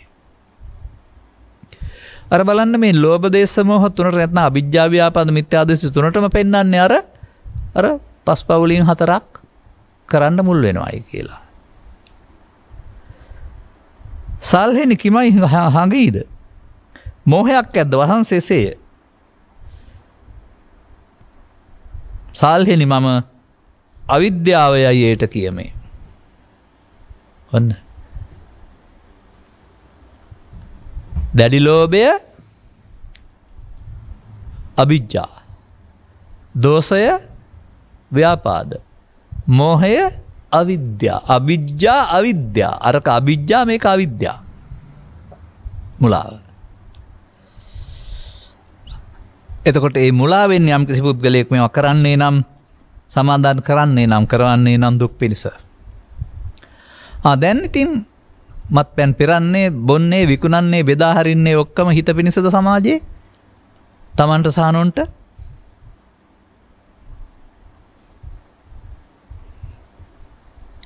අර බලන්න මේ ලෝභ දේශ මොහ තුනට නැත්නම් අවිජ්ජා ව්‍යාපාද මිත්‍යා දෘෂ්ටි තුනටම පෙන්වන්නේ අර පස්පවුලින් 4ක් කරන්න මුල් වෙනවායි කියලා. සල්හෙනි කිමයි හංගීද? මෝහයක් ඇද්ද? වහන්සේසේ සල්හෙනි මම අවිද්‍යාවයයි ඒට කියමේ. ඔන්න දැඩි ලෝභය අවිජ්ජා, දෝෂය ව්‍යාපාද, මෝහය අවිද්‍යා. අවිජ්ජා අවිද්‍යා. අරක අවිජ්ජා, මේක අවිද්‍යා. මුලාව. එතකොට මේ මුලාවෙන් යම් කිසි පුද්ගලයෙක් මේවා කරන්නේ නම්, සමාදාන කරන්නේ නම්, කරවන්නේ නම් දුක් පිණිස. දැන් ඉතින් මත්පැන් පෙරන්නේ, බොන්නේ, විකුණන්නේ, බෙදා හරින්නේ ඔක්කොම හිත පිණිසද සමාජයේ? තමන්ට සානොන්ට?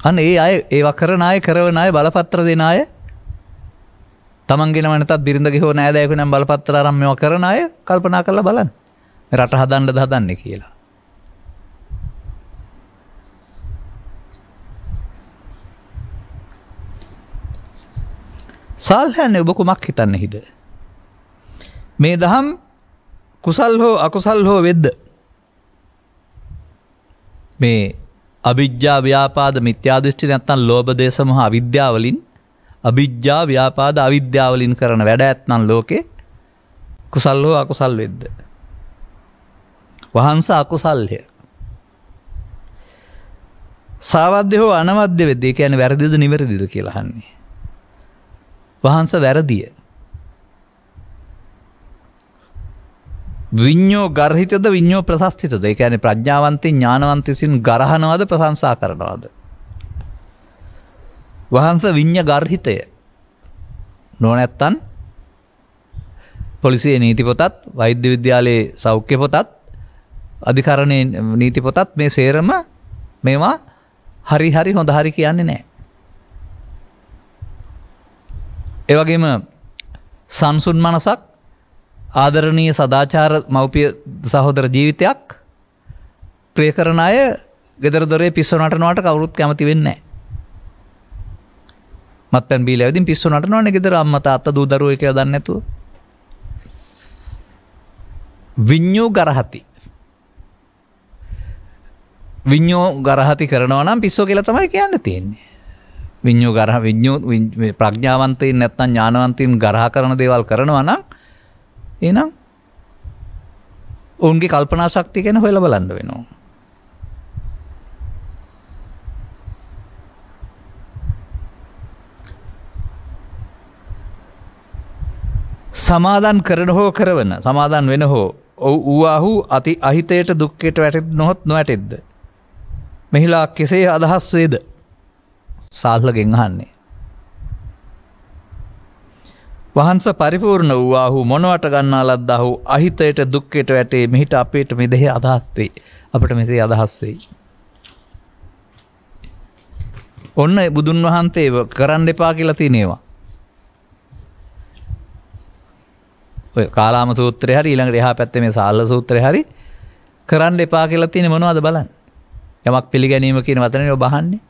අන්න ඒ අය ඒවා කරන අය, කරවන අය, බලපත්‍ර දෙන අය, තමන්ගෙනම නැතත් බිරිඳගේ හෝ නෑදෑයෙකු නම් බලපත්‍ර අරන් මේවා කරන අය කල්පනා කරලා බලන්න. මේ රට හදන්නද හදන්නේ කියලා. සාල්හන්නේ ඔබ කුමක් හිතන්නේ හිද? මේ දහම් කුසල් හෝ අකුසල් හෝ වෙද්ද? මේ අවිජ්ජා ව්‍යාපාද මිත්‍යා දෘෂ්ටි නැත්නම් ලෝභ දේශ මොහ අවිද්‍යාවලින්, අවිජ්ජා ව්‍යාපාද අවිද්‍යාවලින් කරන වැඩ ඇත්නම් ලෝකේ කුසල් හෝ අකුසල් වෙද්ද? වහන්ස අකුසල්ය. සාවද්‍ය හෝ අනවද්‍ය වෙද්දී කියන්නේ වැරදිද නිවැරදිද කියලා අහන්නේ. වහන්ස වැරදිය. විඤ්ඤෝ ගර්හිතද විඤ්ඤෝ ප්‍රශස්තිතද? ඒ කියන්නේ ප්‍රඥාවන්තයින් ඥානවන්තයින් ගරහනවද ප්‍රශංසා කරනවද? වහන්ස විඤ්ඤ ගර්හිතය. නොනැත්තන් පොලිසියේ නීති පොතත්, වෛද්‍ය විද්‍යාලයේ සෞඛ්‍ය පොතත්, අධිකරණයේ නීති පොතත් මේ සේරම මේවා හරි හොඳ හරි කියන්නේ නැහැ. ඒ වගේම සංසුන් මනසක්, ආදරණීය සදාචාර මව්පිය සහෝදර ජීවිතයක් ප්‍රිය කරන අය ගෙදර දොරේ පිස්සු නටනවට කවුරුත් කැමති වෙන්නේ නැහැ. මත්පැන් බීලා ඇවිදින් පිස්සු නටනවනේ ගෙදර අම්මා තාත්තා දූ දරුවෝ කියලා දන්නේ නැතුව. විඤ්ඤෝ ගරහති. විඤ්ඤෝ ගරහති කරනවා නම් පිස්සෝ කියලා තමයි කියන්න තියෙන්නේ. විඤ්ඤෝ ප්‍රඥාවන්තයින් නැත්නම් ඥානවන්තයින් ගරහ කරන දේවල් කරනවා නම් එහෙනම් ඔවුන්ගේ කල්පනා ශක්තිය ගැන හොයලා බලන්න වෙනවා. සමාදන් කරන හෝ කරවන සමාදන් වෙන හෝ ඌාහු අති අහිතයට දුක්ඛයට වැටෙත් නොහොත් නොවැටෙද්ද? මෙහිලා කෙසේ අදහස් වේද? සාල්ලගෙන් අහන්නේ. වහන්ස පරිපූර්ණ වූාහු මොනවට ගන්නා ලද්දාහු අහිතයට දුක්ඛයට වැටේ මෙහිට අපේට මෙදෙහි අදහස් වෙයි. අපිට මෙසේ අදහස් වෙයි. ඔන්න බුදුන් වහන්සේ කරන්න එපා කියලා තියෙනවා. ඔය කාලාම සූත්‍රය හරි ඊළඟට එහා පැත්තේ මේ සාල්ල සූත්‍රය හරි කරන්න එපා කියලා තියෙන්නේ මොනවද බලන්න. යමක් පිළිගැනීම කියන වචනේ ඔබ අහන්නේ.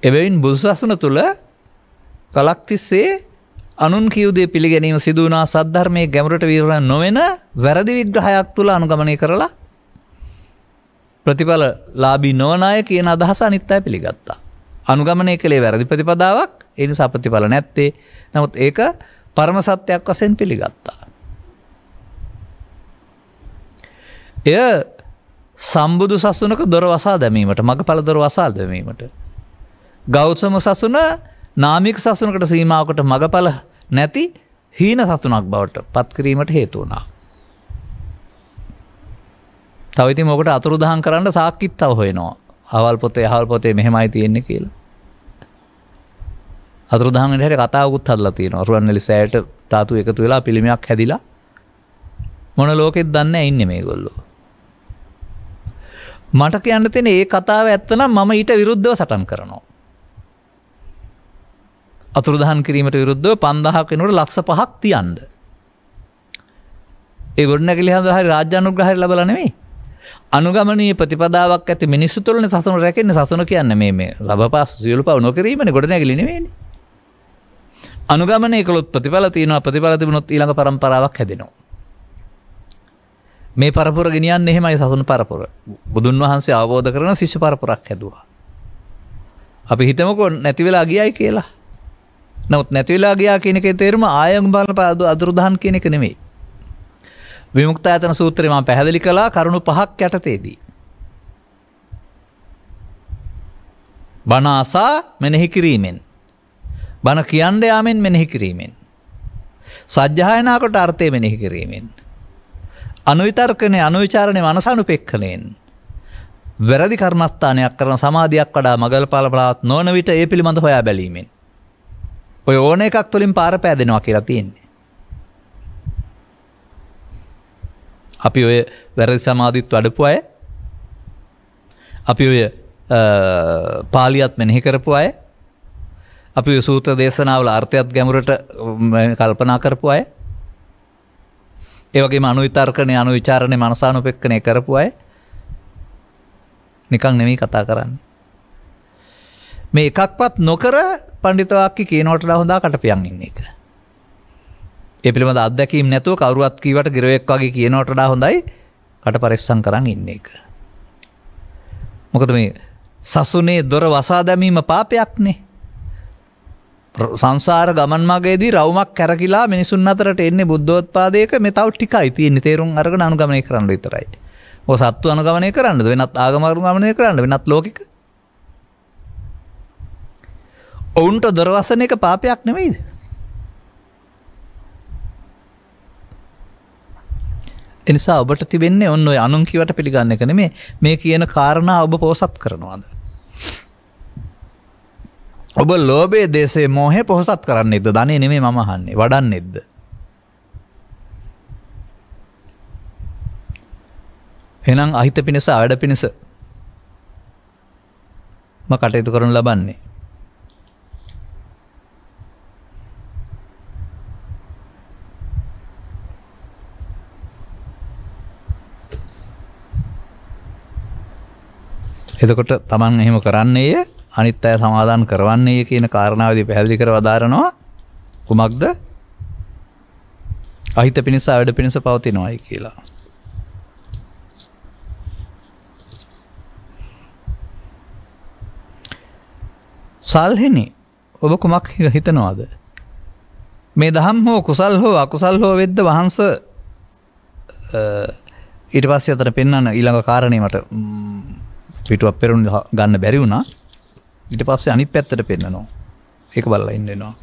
එබැවින් බුදුසසුන තුළ කලක් තිස්සේ අනුන් කියූ දේ පිළිගැනීම සිදු වුණා සද්ධර්මයේ ගැඹුරට විවරණ නොවන වැරදි විග්‍රහයක් තුළ අනුගමනය කරලා ප්‍රතිඵල ලාභී නොවන අය කියන අදහස අනිත් අය පිළිගත්තා. අනුගමනය කළේ වැරදි ප්‍රතිපදාවක්, ඒ නිසා ප්‍රතිඵල නැත්තේ. නමුත් ඒක පරම සත්‍යයක් වශයෙන් පිළිගත්තා. එය සම්බුදු සසුනක දොර වසා දැමීමට, මගඵල දොර වසා දැමීමට, ගෞතම සසුන නාමික සසුනකට සීමාවකට මගඵල නැති හීන සසුනක් බවට පත් කිරීමට හේතු වුණා. තව ඉතින් මොකට අතුරුදහන් කරන්න සාක්කිත් තව හොයනවා. අවල් පොතේ මෙහෙමයි තියෙන්නේ කියලා. අතුරුදහන් වෙන හැටි කතාවකුත් හදලා තියෙනවා. රුවන්වැලි සෑයට ධාතු එකතු වෙලා පිළිමයක් හැදිලා මොන ලෝකෙත් දන්නේ නැහැ ඉන්නේ මේගොල්ලෝ. මට කියන්න තියෙන්නේ මේ කතාව ඇත්ත නම් මම ඊට විරුද්ධව සටන් කරනවා. අතුරුදහන් කිරීමට විරුද්ධව 5000ක් වෙනකොට ලක්ෂ 5ක් තියන්න. ඒ ගොඩනැගිලි හදලා හරි රාජ්‍ය අනුග්‍රහය ලැබලා නෙමෙයි. අනුගමනීය ප්‍රතිපදාවක් ඇති මිනිස්සු තුළනේ සසුන රැකෙන්නේ. සසුන කියන්නේ මේ ලබපාස සියලු පව නොකිරීමනේ, ගොඩනැගිලි නෙමෙයිනේ. අනුගමනය කළොත් ප්‍රතිඵල තියෙනවා. ප්‍රතිඵල තිබුණොත් ඊළඟ පරම්පරාවක් හැදෙනවා. මේ පරපුර ගෙනියන්නේ එහෙමයි සසුන පරපුර. බුදුන් වහන්සේ අවබෝධ කරන ශිෂ්‍ය පරපුරක් හැදුවා. අපි හිතමුකෝ නැති වෙලා ගියයි කියලා. නමුත් නැති වෙලා ගියා කියන එකේ තේරුම ආයම් බලන අතුරුදහන් කියන එක නෙමෙයි. විමුක්තායතන සූත්‍රය මම පැහැදිලි කළා කරුණු 5ක් යටතේදී. බණ අසා මෙනෙහි කිරීමෙන්, බණ කියන්න යාමෙන් මෙනෙහි කිරීමෙන්, සජ්ජායනා කොට අර්ථය මෙනෙහි කිරීමෙන්, අනුවිතර්කනේ අනුවිචාරණේ මනසනුපෙක්ඛණයෙන්, වැරදි කර්මස්ථානයක් කරන සමාධියක් වඩා මගල්පල බලාත් නොවන විට ඒ පිළිබඳ හොයා බැලීමෙන් ඔය ඕන එකක් තුළින් පාර පෑදෙනවා කියලා තියෙන්නේ. අපි ඔය වැරදි සමාධිත් වඩපු අය, අපි ඔය පාලියත් මෙනෙහි කරපු අය, අපි ඔය සූත්‍ර දේශනාවල අර්ථයත් ගැඹුරට කල්පනා කරපු අය, ඒ වගේම අනුවිතර්කණේ අනුවිචාරණේ මනසානුපෙක්ඛණේ කරපු අය නිකන් නෙමෙයි කතා කරන්නේ. මේ එකක්වත් නොකර පඬිත වාක්‍ය කියනවට වඩා හොඳා කටපියන් ඉන්න එක. ඒ පිළිබඳ අත්දැකීම් නැතුව කවුරුවත් කීවට ගිරවෙක් වගේ කියනවට වඩා හොඳයි කට පරිස්සම් කරන් ඉන්න එක. මොකද මේ සසුනේ දොර වසා දැමීම පාපයක්නේ. සංසාර ගමන් මගේදී රවුමක් කැරකිලා මිනිසුන් අතරට එන්නේ බුද්ධෝත්පාදයක මේ තව ටිකයි තියෙන්නේ තේරුම් අරගෙන අනුගමනය කරන්න විතරයි. ඔය සත්තු අනුගමනය කරන්නද වෙනත් ආගම අනුගමනය කරන්නද වෙනත් ලෝකික? ඔවුන්ට දරවසන එක පාපයක් නෙමෙයිද? එනිසා ඔබට තිබෙන්නේ ඔන්න ඔය අනුන් කිවට පිළිගන්න එක නෙමෙයි මේ කියන කාරණා ඔබ පොහසත් කරනවාද? ඔබ ලෝභයේ දේශේ මෝහේ පොහසත් කරන්නේද? ධනෙ නෙමෙයි මම අහන්නේ. වඩන්නේද? එහෙනම් අහිත පිණිස ආඩ පිණිස මම කටයුතු කරනු ලබන්නේ. එතකොට තමන් එහෙම කරන්නේය අනිත් අය සමාදාන කරවන්නේය කියන කාරණාවදී පැහැදිලි කර වදාරනවා කුමක්ද? අහිත පිණිස ආඩ පිණිස පවතිනවායි කියලා. සල්හිනි ඔබ කුමක් හිතනවාද? මේ දහම් හෝ කුසල් හෝ අකුසල් හෝ වෙද්ද වහන්ස ඊට පස්සේ අතට පෙන්වන්න ඊළඟ කාරණේ මට පිටුවක් පෙරුණ ගන්න බැරි වුණා. ඊට පස්සේ අනිත් පැත්තට පෙන්නනවා. ඒක බලලා ඉන්න වෙනවා.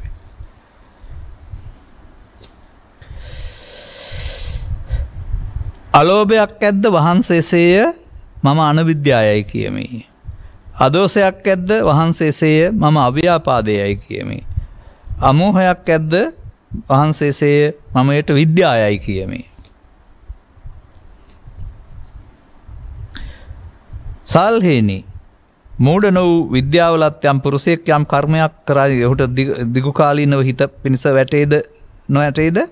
අලෝභයක් ඇද්ද වහන්සේසේය මම අනවිද්‍යාවයි කියමි. අදෝසයක් ඇද්ද වහන්සේසේය මම අව්‍යාපාදයයි කියමි. අමෝහයක් ඇද්ද වහන්සේසේය මම යට විද්‍යාවයි කියමි. සල්හේනි මූඩ නොවූ විද්‍යාවලත් යම් පුරුෂයෙක් යම් කර්මයක් කරා ඔහුට දිගු කාලීනව හිත පිණිස වැටේද නොඇටේද?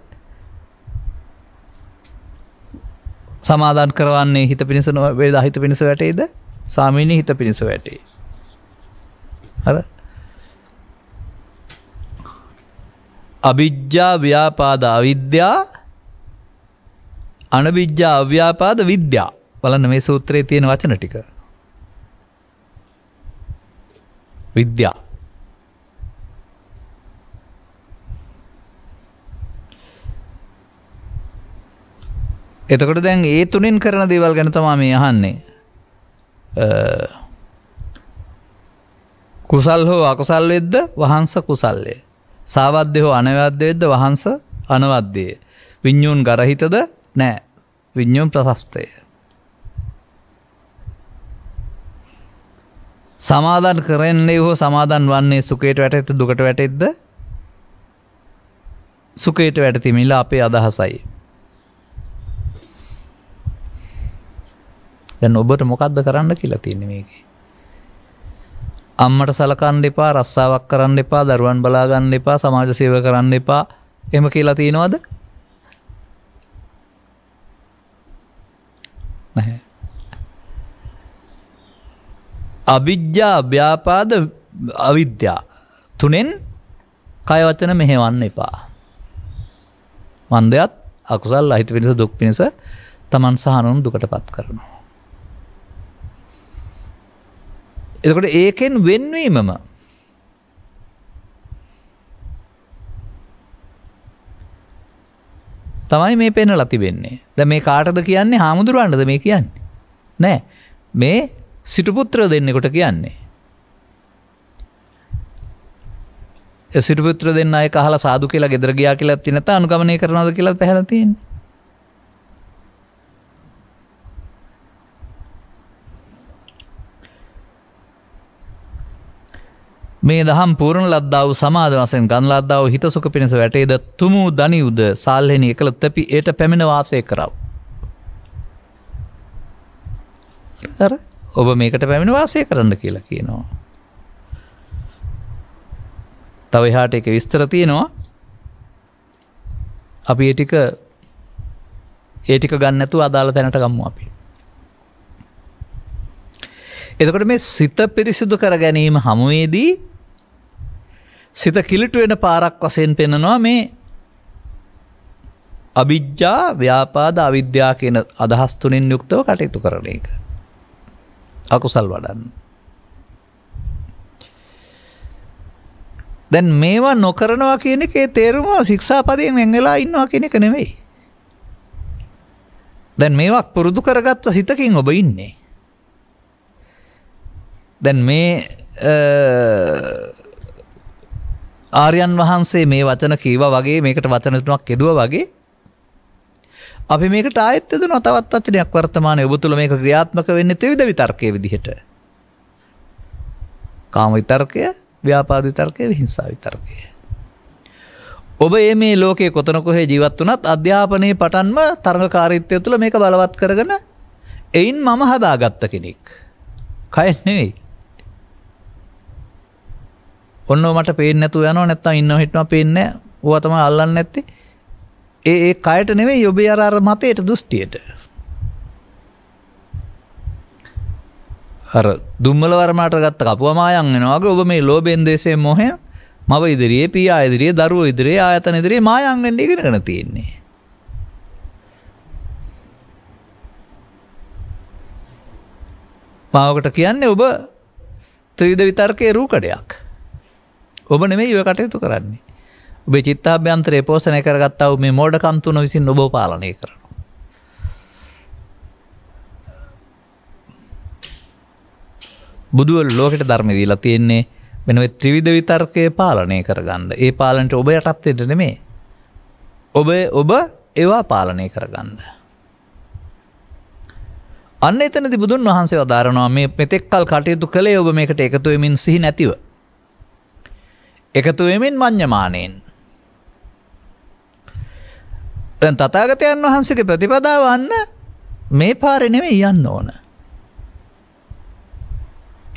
සමාදාන කරවන්නේ හිත පිණිස නොවේද හිත පිණිස වැටේද? සාමීනි හිත පිණිස වැටේ. හර අවිජ්ජා ව්‍යාපාද අවිද්‍යා අනවිජ්ජා අව්‍යාපාද විද්‍යා. බලන්න මේ සූත්‍රයේ තියෙන වචන ටික. විද්‍යා. එතකොට දැන් ඒ තුනෙන් කරන දේවල් ගැන තමයි මේ අහන්නේ. කුසල් හෝ අකුසල් වෙද්ද වහන්ස කුසල්ය. සාවද්ද හෝ අනවද්ද වෙද්ද වහන්ස අනවද්දය. විඤ්ඤුන් ගරහිතද නැහැ. විඤ්ඤුන් ප්‍රශස්තය. සමාදන් කරන්නේ හෝ සමාදන් වන්නේ සුඛයට වැටෙද්ද දුකට වැටෙද්ද? සුඛයට වැටෙතිමිල අපේ අදහසයි. දැන් ඔබට මොකද්ද කරන්න කියලා තියෙන්නේ මේකේ? අම්මට සලකන්න එපා, රස්සාවක් කරන්න එපා, දරුවන් බලා ගන්න එපා, සමාජ සේවය කරන්න එපා. එහෙම කියලා තියෙනවද? නැහැ. අවිජ්ජා ව්‍යාපාද අවිද්‍යා තුනෙන් කය වචන මෙහෙවන්න එපා. මන්දයත් අකුසල් අහිත පිණිස දුක් පිණිස තමන් සහ අනුන් දුකටපත් කරනවා. එතකොට ඒකෙන් වෙන්වීමම තමයි මේ පෙන්වලා තිබෙන්නේ. දැන් මේ කාටද කියන්නේ? හාමුදුරුවන්ටද මේ කියන්නේ? නෑ. මේ සිටු පුත්‍ර දෙන්නෙකුට කියන්නේ. ඒ සිටු පුත්‍ර දෙන්න අය කහලා සාදු කියලා ගෙදර ගියා කියලා නැත්නම් අනුගමනය කරනවද කියලා පැහැදිලි තියෙන්නේ. මේ දහම් පූර්ණ ලද්දා වූ සමාද වශයෙන් ගන් ලද්දා වූ හිත සුඛ පිණිස වැටේද තුමු දනියුද සාල්හෙනි එකල තැපි ඒට පැමිණ වාසය කරව. අර ඔබ මේකට පැමිණ වාසය කරන්න කියලා කියනවා. තව එහාට ඒක විස්තර තියෙනවා. අපි ඒ ටික ගන්න නැතුව අදාළ තැනට ගමු අපි. එතකොට මේ සිත පිරිසිදු කර ගැනීම හමුවේදී සිත කිලිටු වෙන පාරක් වශයෙන් පෙන්නනවා මේ අවිජ්ජා ව්‍යාපාද අවිද්‍යා කියන අදහස් තුනෙන් යුක්තව කටයුතු කරන එක. අකුසල් වඩන්න. දැන් මේවා නොකරනවා කියන එකේ තේරුම ශික්ෂාපදයෙන් වෙන් වෙලා ඉන්නවා කියන එක නෙවෙයි. දැන් මේවා පුරුදු කරගත්ත සිතකින් ඔබ ඉන්නේ. දැන් මේ ආර්යයන් වහන්සේ මේ වචන කීවා වගේ මේකට වචන තුනක් යෙදුවා වගේ අපි මේකට ආයෙත් යදුනා තවත් වචනයක් වර්තමානයේ ඔබ තුල මේක ක්‍රියාත්මක වෙන්නේ ත්‍රිවිධ විතර්කයේ විදිහට. කාම විතර්කය, ව්‍යාපාද විතර්කය, විහිංසා විතර්කය. ඔබ මේ ලෝකයේ කොතන කොහේ ජීවත් වුණත් අධ්‍යාපනයේ පටන්ම තරඟකාරීත්වය තුළ මේක බලවත් කරගෙන එයින් මම හදාගත්ත කෙනෙක්. කය නෙවෙයි. ඔන්න මට පේන්නේ නැතුව යනවා නැත්තම් ඉන්නව හිටනවා පේන්නේ නැහැ. ඕවා තමයි අල්ලන්නේ නැත්තේ. ඒ කයට නෙවෙයි ඔබේ අර මතයට දෘෂ්ටියට. අර දුම්මල වර්මාට ගත්ත කපුව මායම් වෙනවා වගේ ඔබ මේ ලෝභයෙන් ද්වේෂයෙන් මොහෙන් මව ඉදිරියේ පියා ඉදිරියේ දරුවෝ ඉදිරියේ ආයතන ඉදිරියේ මායම් වෙන්න ඉගෙනගෙන තියෙන්නේ. මාවකට කියන්නේ ඔබ ත්‍රිවිධ විතර්කයේ රූකඩයක්. ඔබ නෙමෙයි ඔය කටයුතු කරන්නේ. ඔබේ චිත්තාභ්‍යන්තරේ පෝෂණය කරගත්තා වූ මේ මෝඩකම් තුන විසින් ඔබව පාලනය කරනවා. බුදුවරු ලෝකෙට ධර්ම දීලා තියෙන්නේ වෙන ඔය ත්‍රිවිධ විතර්කයේ පාලනය කරගන්න. ඒ පාලනට ඔබ යටත් වෙන්න නෙමෙයි. ඔබ ඒවා පාලනය කරගන්න. අන්න එතනදී බුදුන් වහන්සේ වදාරනවා මේ මෙතෙක්කල් කටයුතු කළේ ඔබ මේකට එකතු වෙමින් සිහි නැතිව. එකතු වෙමින් මඤ්ඤමාණයෙන්. දැන් තථාගතයන් වහන්සේගේ ප්‍රතිපදාව අන්න මේ පාරේ නෙමෙයි යන්න ඕන.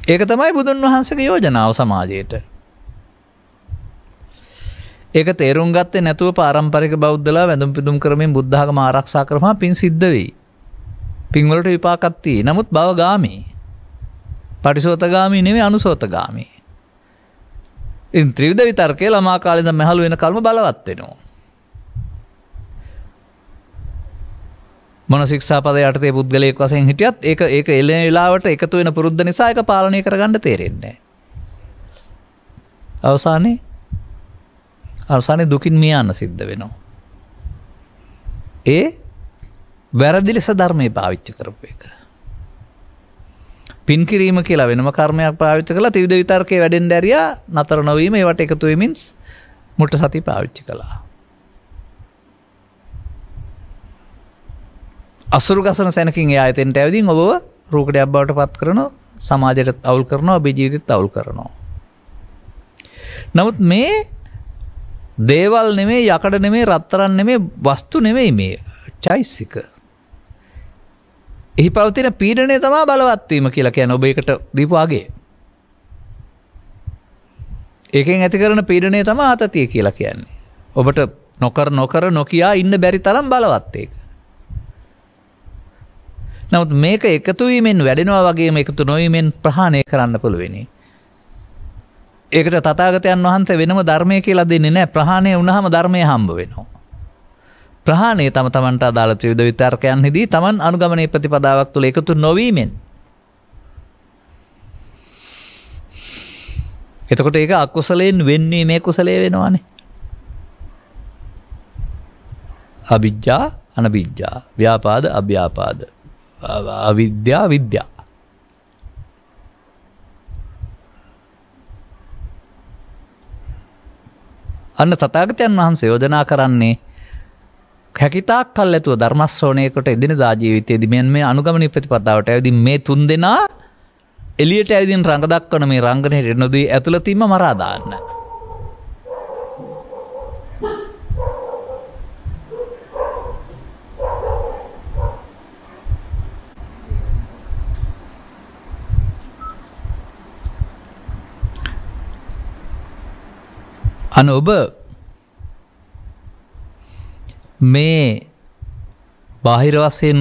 ඒක තමයි බුදුන් වහන්සේගේ යෝජනාව සමාජයට. ඒක තේරුම් ගත්තේ නැතුව පාරම්පරික බෞද්ධලා වැඳුම් පිදුම් කරමින් බුද්ධ ආගම ආරක්ෂා කරපුවා පින් සිද්ධ වෙයි. පින් වලට විපාකක් තියෙයි. නමුත් භවගාමී. පටිසෝතගාමී නෙමෙයි අනුසෝතගාමී. ඉන් ත්‍රිවිධ විතර්කේ ළමා කාලේ ඉඳන් මහලු වෙන කල්ම බලවත් වෙනවා. මොන ශික්ෂාපද යටතේ පුද්ගලයෙක් වශයෙන් හිටියත් ඒක එළෙන වෙලාවට එකතු වෙන පුරුද්ද නිසා ඒක පාලනය කරගන්න තේරෙන්නේ නැහැ. අවසානයේ දුකින් මිය යන්න සිද්ධ වෙනවා. ඒ වැරදි ලෙස ධර්මයේ පාවිච්චි කරපු එක. පින් කිරීම කියලා වෙනම කර්මයක් පාවිච්චි කළා ත්‍රිවිධ විතර්කයේ වැඩෙන්න ඇරියා නතර නොවීම ඒවට එකතු වෙමින් මුට සති පාවිච්චි කළා. අසුරු ගසන සැනකින් එයා එතෙන්ට ඇවිදින් ඔබව රූකඩයක් බවට පත් කරනවා, සමාජයට අවුල් කරනවා, ඔබේ ජීවිතෙත් අවුල් කරනවා. නමුත් මේ දේවල් නෙමෙයි, යකඩ නෙමෙයි, රත්තරන් නෙමෙයි, වස්තු නෙමෙයි මේ චෛසික. එහි පවතින පීඩනය තමයි බලවත් වීම කියලා කියන්නේ ඔබ ඒකට දීපු අගේ. ඒකෙන් ඇති කරන පීඩනය තමයි ආතතිය කියලා කියන්නේ. ඔබට නොකර නොකියා ඉන්න බැරි තරම් බලවත් ඒක. නමුත් මේක එකතු වීමෙන් වැඩෙනවා වගේම එකතු නොවීමෙන් ප්‍රහාණය කරන්න පුළුවෙනි. ඒකට තථාගතයන් වහන්සේ වෙනම ධර්මය කියලා දෙන්නේ නැහැ. ප්‍රහාණය වුණාම ධර්මය හම්බ වෙනවා. ප්‍රහාණය තමන්ට අදාළ ත්‍රිවිධ විතර්කයන්හිදී තමන් අනුගමනයේ ප්‍රතිපදාවක් තුළ එකතු නොවීමෙන්. එතකොට ඒක අකුසලයෙන් වෙන්නේ මේ කුසලයේ වෙනවානේ. අවිජ්ජා අනවිජ්ජා, ව්‍යාපාද අභ්‍යාපාද, අවිද්‍යා විද්‍යා. අන්න තථාගතයන් වහන්සේ යෝජනා කරන්නේ හැකිතාක් කල් ඇතුව ධර්ම ශ්‍රවණයකට එදිනදා ජීවිතයේදී මේ අනුගමනීය ප්‍රතිපදාවට ඇවිදින් මේ තුන් දෙනා එළියට ඇවිදින් රඟ දක්වන මේ රංගනයේ නොදී ඇතුළතින්ම මරා දාන්න. අන ඔබ මේ බාහිර වශයෙන්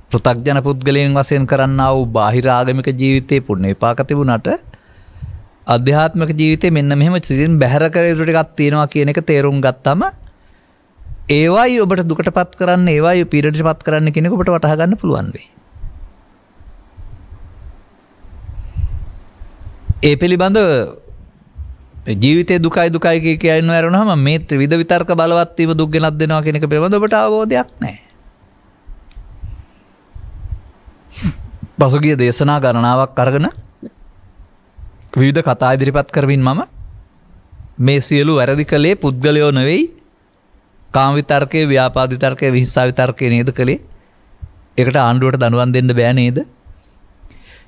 පෘථග්ජන පුද්ගලයන් වශයෙන් කරන්නා වූ බාහිර ආගමික ජීවිතයේ පුණ්‍ය විපාක තිබුණාට අධ්‍යාත්මික ජීවිතේ මෙන්න මෙහෙම සිතින් බැහැර කර යුතු ටිකක් තියෙනවා කියන එක තේරුම් ගත්තම ඒවයි ඔබට දුකටපත් කරන්න, ඒවයි පීඩනටපත් කරන්න කියන එක ඔබට වටහා ගන්න පුළුවන් වෙයි. ඒ පිළිබඳ ජීවිතේ දුකයි කියන වරුණාම මේ ත්‍රිවිධ විතර්ක බලවත් වීම දුක් ගෙනත් දෙනවා කියන එක පිළිබඳව ඔබට අවබෝධයක් නැහැ. පසුගිය දේශනා ගණනාවක් අරගෙන විවිධ කතා ඉදිරිපත් කරමින් මම මේ සියලු වැරදි කලේ පුද්ගලයෝ නෙවෙයි කාම විතර්කයේ ව්‍යාපාද විතර්කයේ විහිංසා විතර්කයේ නේද කලේ. ඒකට ආණ්ඩුවට දඬුවම් දෙන්න බෑ නේද?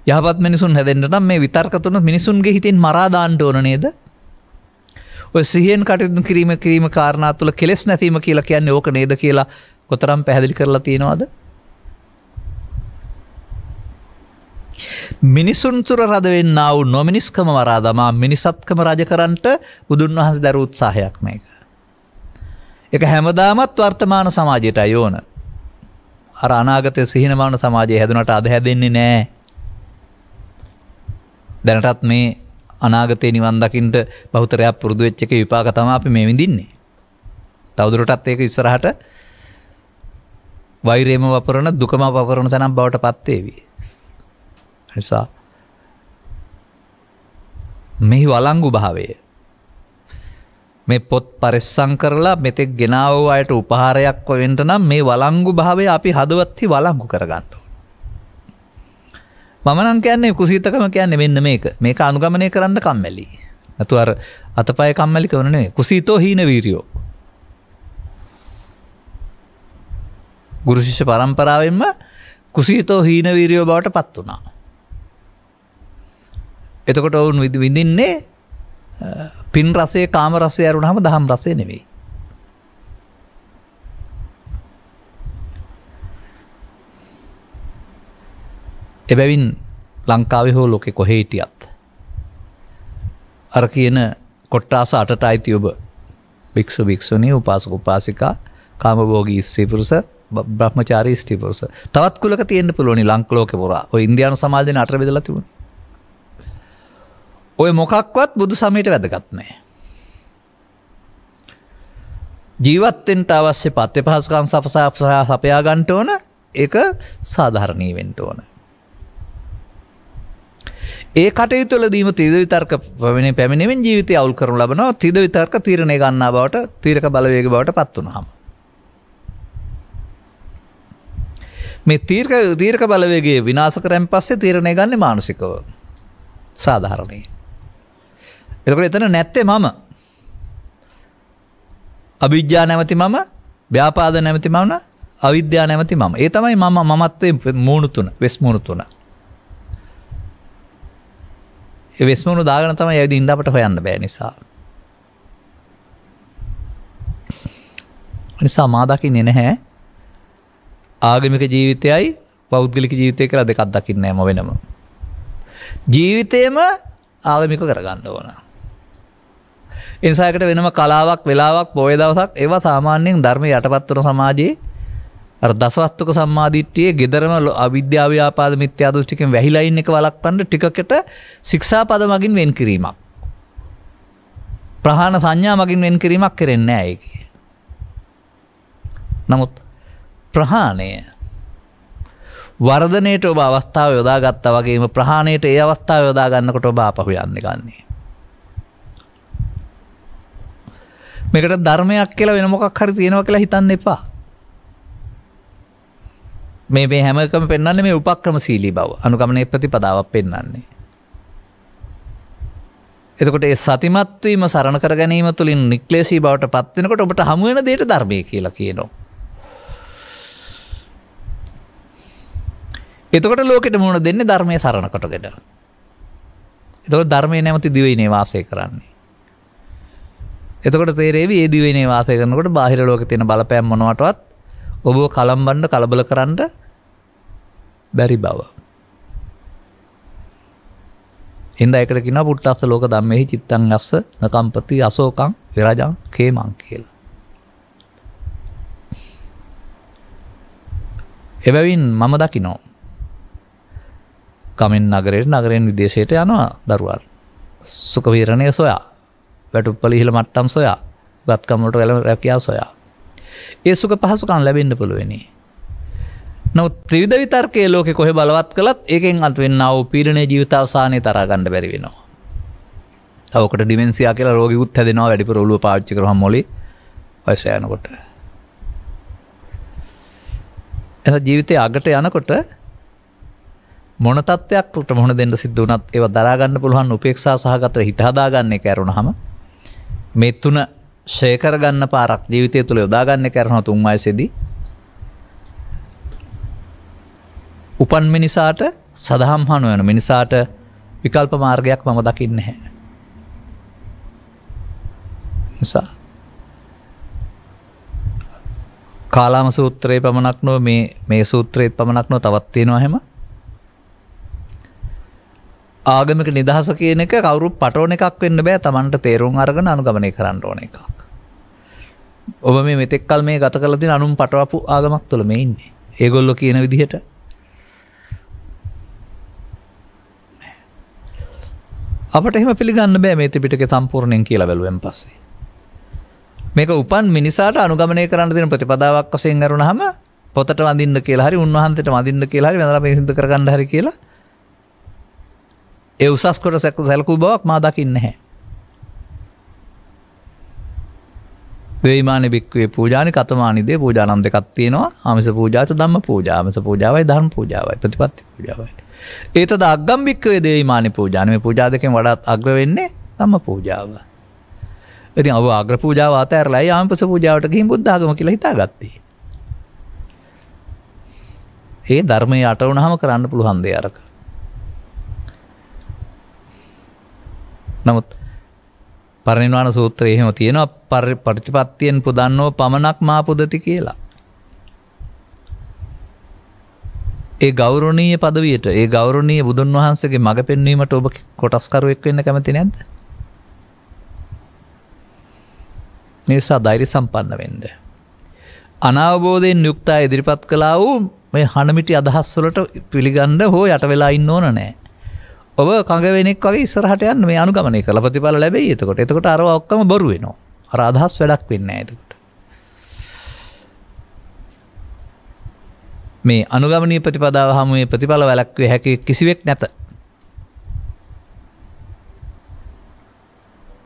යහපත් මිනිසුන් හැදෙන්න නම් මේ විතර්ක තුන මිනිසුන්ගේ හිතෙන් මරා දාන්න ඕන නේද? ඔය සිහියෙන් කටයුතු කිරීම කාරණා තුළ කෙලෙස් නැතිවීම කියලා කියන්නේ ඕක නේද කියලා කොතරම් පැහැදිලි කරලා තියෙනවද? මිනිසුන් තුර රද වෙන්නා වූ නොමිනිස්කම මරා දමා මිනිසත්කම රජ කරන්නට බුදුන් වහන්සේ දරූ උත්සාහයක් මේක. ඒක හැමදාමත් වර්තමාන සමාජයටයි ඕන. අර අනාගතයේ සිහිනමාන සමාජය හැදුනට අද හැදෙන්නේ නැහැ. දැනටත් මේ අනාගතේ නිවන් දකින්න බහුතරයක් පුරුදු වෙච්ච එකේ විපාක තමයි අපි මේ විඳින්නේ. තවදුරටත් ඒක ඉස්සරහට වෛරයම වපරන දුකම වපරන තැනක් බවට පත් වේවි. නිසා මේ වළංගු භාවය මේ පොත් පරිස්සම් කරලා මෙතෙක් ගෙනාවු අයට උපහාරයක් වෙන්න නම් මේ වළංගු භාවය අපි හදවත්හි වළංගු කරගන්න ඕනේ. මම නම් කියන්නේ කුසීතකම කියන්නේ මෙන්න මේක. මේක අනුගමනය කරන්න කම්මැලි. නැතු අර අතපය කම්මැලි කරන නෙවෙයි. කුසීතෝ හීන වීරියෝ. ගුරු ශිෂ්‍ය පරම්පරාවෙන්ම කුසීතෝ හීන වීරියෝ බවට පත් වුණා. එතකොට වුන් විඳින්නේ පින් රසයේ කාම රසය අරුණාම දහම් රසය නෙවෙයි. එබැවින් ලංකාවේ හෝ ලෝකෙ කොහේ හිටියත් අර කියන කොට්ටාස 8ට අයිති ඔබ භික්ෂු භික්ෂුණී උපාසක උපාසිකා කාමභෝගී ස්ත්‍රී පුරුෂ බ්‍රහ්මචාරී ස්ත්‍රී පුරුෂ තවත් කුලක තියෙන්න පුළුවනි ලංකාවේ පුරා. ඔය ඉන්දියානු සමාජයෙන් 8 බෙදලා තිබුණා. ඔය මොකක්වත් බුදු සමයට වැදගත් නැහැ. ජීවත් වෙන්න අවශ්‍ය පත්‍ය පහසුකම් සපයා ගන්න ඕන. ඒක සාධාරණීය වෙන්න ඕන. ඒ කටයුතු වලදීම ත්‍රිවිධ විතර්ක පැමිණෙමින් ජීවිතය අවුල් කරනු ලබනවා. ත්‍රිවිධ විතර්ක තීරණය ගන්නා බවට තීරක බලවේග බවට පත් වුනහම මේ තීරක බලවේගයේ විනාශ කරන් පස්සේ තීරණය ගන්නේ මානසිකව සාධාරණයි. එතකොට එතන නැත්තේ මම අවිජ්ජා නැමැති මම ව්‍යාපාද නැමැති මම අවිද්‍යාව නැමැති මම. ඒ තමයි මමත්වයේ මූණු තුන වෙස් මූණු තුන. ඒ වෙස් මූණු දාගෙන තමයි ඇවිදින් ඉඳ අපට හොයන්න බෑ නිසා. නිසා මා දකින්නේ නැහැ ආගමික ජීවිතයයි පෞද්ගලික ජීවිතය කියලා දෙකක් දකින්නේ නැහැ වෙනම. ජීවිතේම ආගමික කරගන්න ඕන. ඒ නිසා එකට වෙනම කලාවක් වෙලාවක් පොය දවසක් ඒවා සාමාන්‍යයෙන් ධර්මයේ යටපත් වන සමාජයේ අර දසවස්තුක සම්මාදිට්ඨියේ gederම අවිද්‍යාව ව්‍යාපාද මිත්‍යා දෘෂ්ටිකෙන් වැහිලා ඉන්න එක වළක්වන්න ටිකකට ශික්ෂාපද මගින් වෙන් කිරීමක් ප්‍රහාණ සංඥා මගින් වෙන් කිරීමක් කරන්නේ නැහැ ඒකේ. නමුත් ප්‍රහාණය වර්ධනයට ඔබ අවස්ථාව යොදාගත්තා වගේම ප්‍රහාණයට ඒ අවස්ථාව යොදා ගන්නකොට ඔබ ආපහු යන්නේ ගන්නේ. මේකට ධර්මයක් කියලා වෙන මොකක් හරි තියෙනවා කියලා හිතන්න එපා. මේ හැම එකම පෙන්වන්නේ මේ උපක්‍රමශීලී බව. අනුගමනයේ ප්‍රතිපදාවක් පෙන්වන්නේ. එතකොට ඒ සතිමත් වීම සරණ කර ගැනීම තුළින් නික්ලේශී බවට පත් වෙනකොට ඔබට හමු වෙන දෙයට ධර්මය කියලා කියනවා. එතකොට ලෝකෙට මුණ දෙන්නේ ධර්මයේ සරණ කොටගෙන. එතකොට ධර්මයේ නැමැති දිවයිනේ වාසය කරන්නේ. එතකොට තේරෙවි මේ දිවයිනේ වාසය කරනකොට බාහිර ලෝකේ තියෙන බලපෑම් මොනවටවත් ඔබව කලම්බන්න කලබල කරන්න බැරි බව. හින්දා එකට කියනවා පුට්ටස්ස ලෝක ධම්මෙහි චිත්තං යස්ස නකම්පති අශෝකං විරජං කේමං කියලා. එබැවින් මම දකිනවා කමෙන් නගරයෙන් විදේශයට යනවා දරුවන්. සුඛ විහරණය සොයා, වැටුප්පල ඉහළ මට්ටම් සොයා, ගත්කම් වලට රැකියාව සොයා. ඒ සුඛ පහසුකම් ලැබෙන්න පුළුවනි. නමුත් ත්‍රිවිධ විතර්කයේ ලෝකේ කොහෙ බලවත් කළත් ඒකෙන් අත් වෙන්නා වූ පීඩනයේ ජීවිත අවසානයේ තරහා ගන්න බැරි වෙනවා. ඔකට ඩිමෙන්සියා කියලා රෝගිකුත් හැදෙනවා වැඩිපුර ඔළුව පාවිච්චි කරාම මොලේ වයස යනකොට. එහෙනම් ජීවිතයේ අගට යනකොට මොන තත්ත්වයකට මොහොන දෙන්න සිද්ධ වුණත් ඒවා දරා ගන්න පුළුවන් උපේක්ෂා සහගත හිත හදාගන්න එක ඇරුණාම මේ තුන ෂේ කර ගන්න පාරක් ජීවිතය තුළ යොදා ගන්න එක ඇරුණා තුන් වයසේදී උපන් මිනිසාට සදහම් හනු වෙන මිනිසාට විකල්ප මාර්ගයක් මම දකින්නේ නැහැ. නිසා කාලාම සූත්‍රයේ පමණක් නොව මේ සූත්‍රයේ පමණක් නොව තවත් තියෙනවා එහෙම. ආගමික නිදහස කියන එක කවුරු පටවන එකක් වෙන්න බෑ. Tamanට තේරුම් අරගෙන අනුගමනය කරන්න ඕන එකක්. ඔබ මේ මෙතෙක් කල මේ ගත කරලා තියෙන අනුන් පටවපු ආගමක් තුළ මේ ඉන්නේ. ඒගොල්ලෝ කියන විදිහට අපට එහෙම පිළිගන්න බෑ මේ ත්‍රිපිටකය සම්පූර්ණයෙන් කියලා බැලුවෙන් පස්සේ. මේක උපන් මිනිසාට අනුගමනය කරන්න තියෙන ප්‍රතිපදාවක් වශයෙන් අරුණාම පොතට වඳින්න කියලා හරි උන්වහන්සේට වඳින්න කියලා හරි වෙනදා මේ සිද්ධ කරගන්න හරි කියලා ඒ උසස් කොට සැලකුල් බවක් මා දකින්නේ නැහැ. වේමානි බික්කවේ පූජානි කතමානිදේ පූජා නම් දෙකක් තියෙනවා. ආමිස පූජාත ධම්ම පූජා. ආමිස පූජාවයි ධර්ම පූජාවයි ප්‍රතිපත්ති පූජාවයි. ඒතද අග්ගම් බික්කවේ දේමානි පූජානි මේ පූජා දෙකෙන් වඩාත් අග්‍ර වෙන්නේ ධම්ම පූජාව. ඉතින් ඔබ අග්‍ර පූජාව අතහැරලා ආමිස පූජාවට ගිහින් බුද්ධ ආගම කියලා හිතාගත්තේ. ඒ ධර්මයේ යට වුණාම කරන්න පුළුවන් දේ අරක. නමුත් පරිනිර්වාණ සූත්‍රයේ එහෙම තියෙනවා ප්‍රතිපත්තියෙන් පුදන්නෝ පමණක් මා පුදති කියලා. ඒ ගෞරවනීය පදවියට ඒ ගෞරවනීය බුදුන් වහන්සේගේ මඟ පෙන්වීමට ඔබ කොටස්කරුවෙක් වෙන්න කැමති නැද්ද? නිසා ධෛර්ය සම්පන්න වෙන්න. අනවබෝධයෙන් යුක්තව ඉදිරිපත් කළා වූ මේ හනමිටි අදහස් වලට පිළිගන්න හෝ යට වෙලා ඉන්න ඕන නැහැ. ඔබ කඟවෙනෙක් වගේ ඉස්සරහට යන්න මේ අනුගමනය කරලා ප්‍රතිඵල ලැබෙයි. එතකොට අරව ඔක්කොම බොරු වෙනවා. අර අදහස් වැඩක් වෙන්නේ නැහැ එතකොට. මේ අනුගමනීය ප්‍රතිපදාව හැම ප්‍රතිඵල වැළැක්විය හැකි කිසිවෙක් නැත.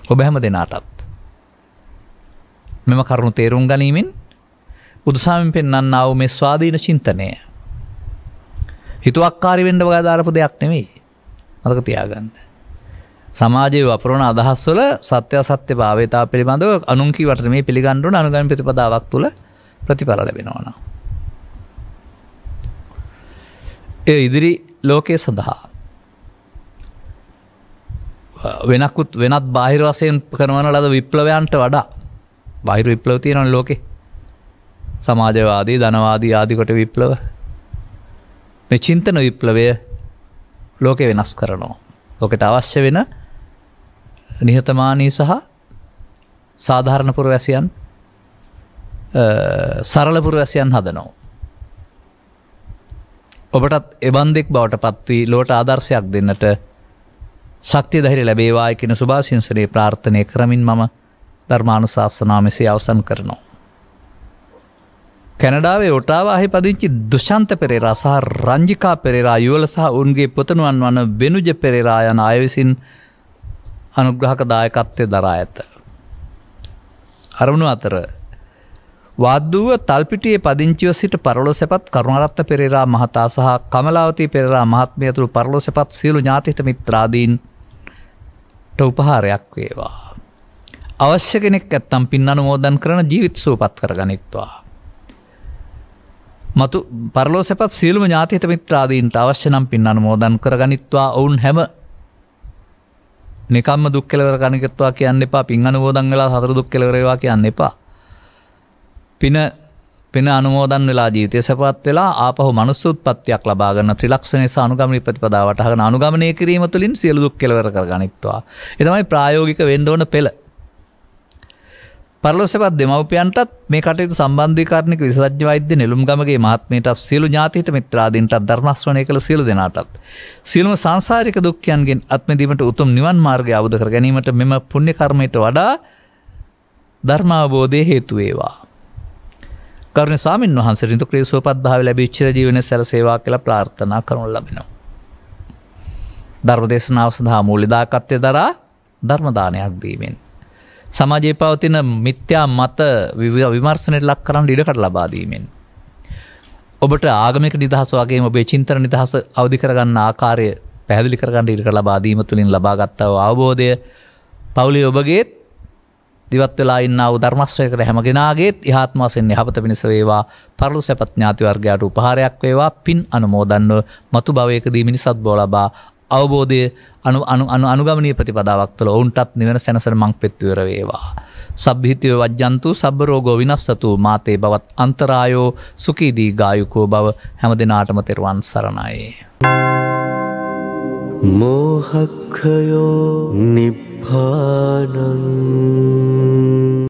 ඔබ හැම දෙනාටත් මෙම කරුණු තේරුම් ගැනීමෙන් බුදුසාමින් පෙන්වන්නා වූ මේ ස්වාධීන චින්තනය හිතුවක්කාරී වෙන්න වගේ දාරපු දෙයක් නෙවෙයි. මතක තියාගන්න. සමාජයේ වපරණ අදහස් වල සත්‍ය අසත්‍ය භාවයතාව පිළිබඳව අනුන් කීවට මේ පිළිගන්න ඕන අනුගමන ප්‍රතිපදාවක් තුළ ප්‍රතිඵල ලැබෙනවා නම්. ඒ ඉදිරි ලෝකයේ සඳහා වෙනත් බාහිර වශයෙන් කරන ලද විප්ලවයන්ට වඩා බාහිර විප්ලව තියෙනවා ලෝකේ. සමාජවාදී ධනවාදී ආදී කොට විප්ලව. මේ චින්තන විප්ලවය ලෝකෙ වෙනස් කරනවා. ලෝකෙට අවශ්‍ය වෙන නිහතමානී සහ සාධාරණ පුරවැසියන් සරල පුරවැසියන් හදනවා. ඔබටත් එබන්දෙක් බවට පත් වී ලෝට ආදර්ශයක් දෙන්නට ශක්තිය ධෛර්ය ලැබේවායි කියන සුභාශිංසනයේ ප්‍රාර්ථනා කරමින් මම ධර්මානුශාසනාව මෙසේ අවසන් කරනවා. කැනඩාවේ ඔටාවාහි පදිංචි දුෂන්ත පෙරේරා සහ රංජිකා පෙරේරා යුවල සහ උන්ගේ පුතණුවන් වන වෙනුජ පෙරේරා යන අය විසින් අනුග්‍රහක දායකත්වය දරා ඇත. අරමුණු අතර වාද්දුව තල්පිටියේ පදිංචිව සිට පරලොසැපත් කරුණාරත්න පෙරේරා මහතා සහ කමලාවතී පෙරේරා මහත්මිය ඇතුළු පරලොසැපත් සියලු ඥාතිහිත මිත්‍රාදීන්ට උපහාරයක් වේවා. අවශ්‍ය කෙනෙක් නැත්තම් පින් අනුමෝදන් කරන ජීවිත සුවපත් කරගනිත්වා. මතු පරලෝසැපත් සියලුම ඥාතිහිත මිත්‍රාදීන්ට අවශ්‍ය නම් පින් අනුමෝදන් කරගනිත්වා. ඔවුන් හැම නිකම්ම දුක් කෙලවර කරගනිත්වා කියන්න එපා. පින් අනුමෝදන් වෙලා සතර දුක් කෙලවර වේවා කියන්න එපා. පින අනුමෝදන් වෙලා ජීවිතය සැපවත් වෙලා ආපහු මනුස්ස උත්පත්තියක් ලබා ගන්න ත්‍රිලක්ෂණයේ අනුගමනීය ප්‍රතිපදාවට අහගෙන අනුගමනය කිරීම තුළින් සියලු දුක් කෙලවර කරගනිත්වා. ඒ තමයි ප්‍රායෝගික වෙන්න ඕන පෙළ. පරලොස්සපත් දෙමව්පියන්ටත් මේ කටයුතු සම්බන්ධීකරණයක විශේෂඥ වෛද්‍ය නෙළුම් ගමගේ මහත්මියටත් සියලු ඥාතිහිත මිත්‍රාදීන්ටත් ධර්ම ශ්‍රවණය කළ සියලු දෙනාටත් සියලුම සංසාරික දුක්ඛයන්ගෙන් අත් මිදීමට උතුම් නිවන් මාර්ගය අවබෝධ කර ගැනීමට මෙම පුණ්‍ය කර්මයට වඩා ධර්ම අවබෝධය හේතු වේවා. කරුණී ස්වාමීන් වහන්සේට නිදුක්ඛ සුවපත් භාවය ලැබී චිර ජීවනයේ සැලසේවා කියලා ප්‍රාර්ථනා කරනු ලබනවා. ධර්ම දේශනාව සඳහා මූල්‍ය දායකත්වය දරා ධර්ම දානයක් දීමෙන්. සමාජයේ පවතින මිත්‍යා මත විමර්ශනයට ලක් කරන්න ඉඩකඩ ලබා දීමෙන්. ඔබට ආගමික නිදහස වගේම ඔබේ චින්තන නිදහස අවදි කරගන්න ආකාරය පැහැදිලි කරගන්න ඉඩකඩ ලබා දීම තුළින් ලබාගත්තා වූ අවබෝධය පවුලේ ඔබගේත් දිවත් වෙලා ඉන්නා වූ ධර්මශ්‍රයකට හැමගෙනාගේත් ඉහාත්ම වශයෙන් යහපත පිණිස වේවා, පරලොව සැපත් ඥාති වර්ගයාට උපහාරයක් වේවා, පින් අනුමෝදන්ව මතු භවයකදී මිනිසත් බව ලබා අවබෝධය අනුගමනීය ප්‍රතිපදාවක් තුළ ඔවුන්ටත් නිවන සැනසෙන මං පෙත්විර වේවා. සබ්බිහිතෝ වජ්ජන්තු සබ්බ රෝගෝ විනස්සතු මාතේ බවත් අන්තරායෝ සුඛී දීඝායුකෝ භව. හැම දිනාටම තෙරුවන් සරණයි. මෝහක්ඛයෝ නිබ්බානං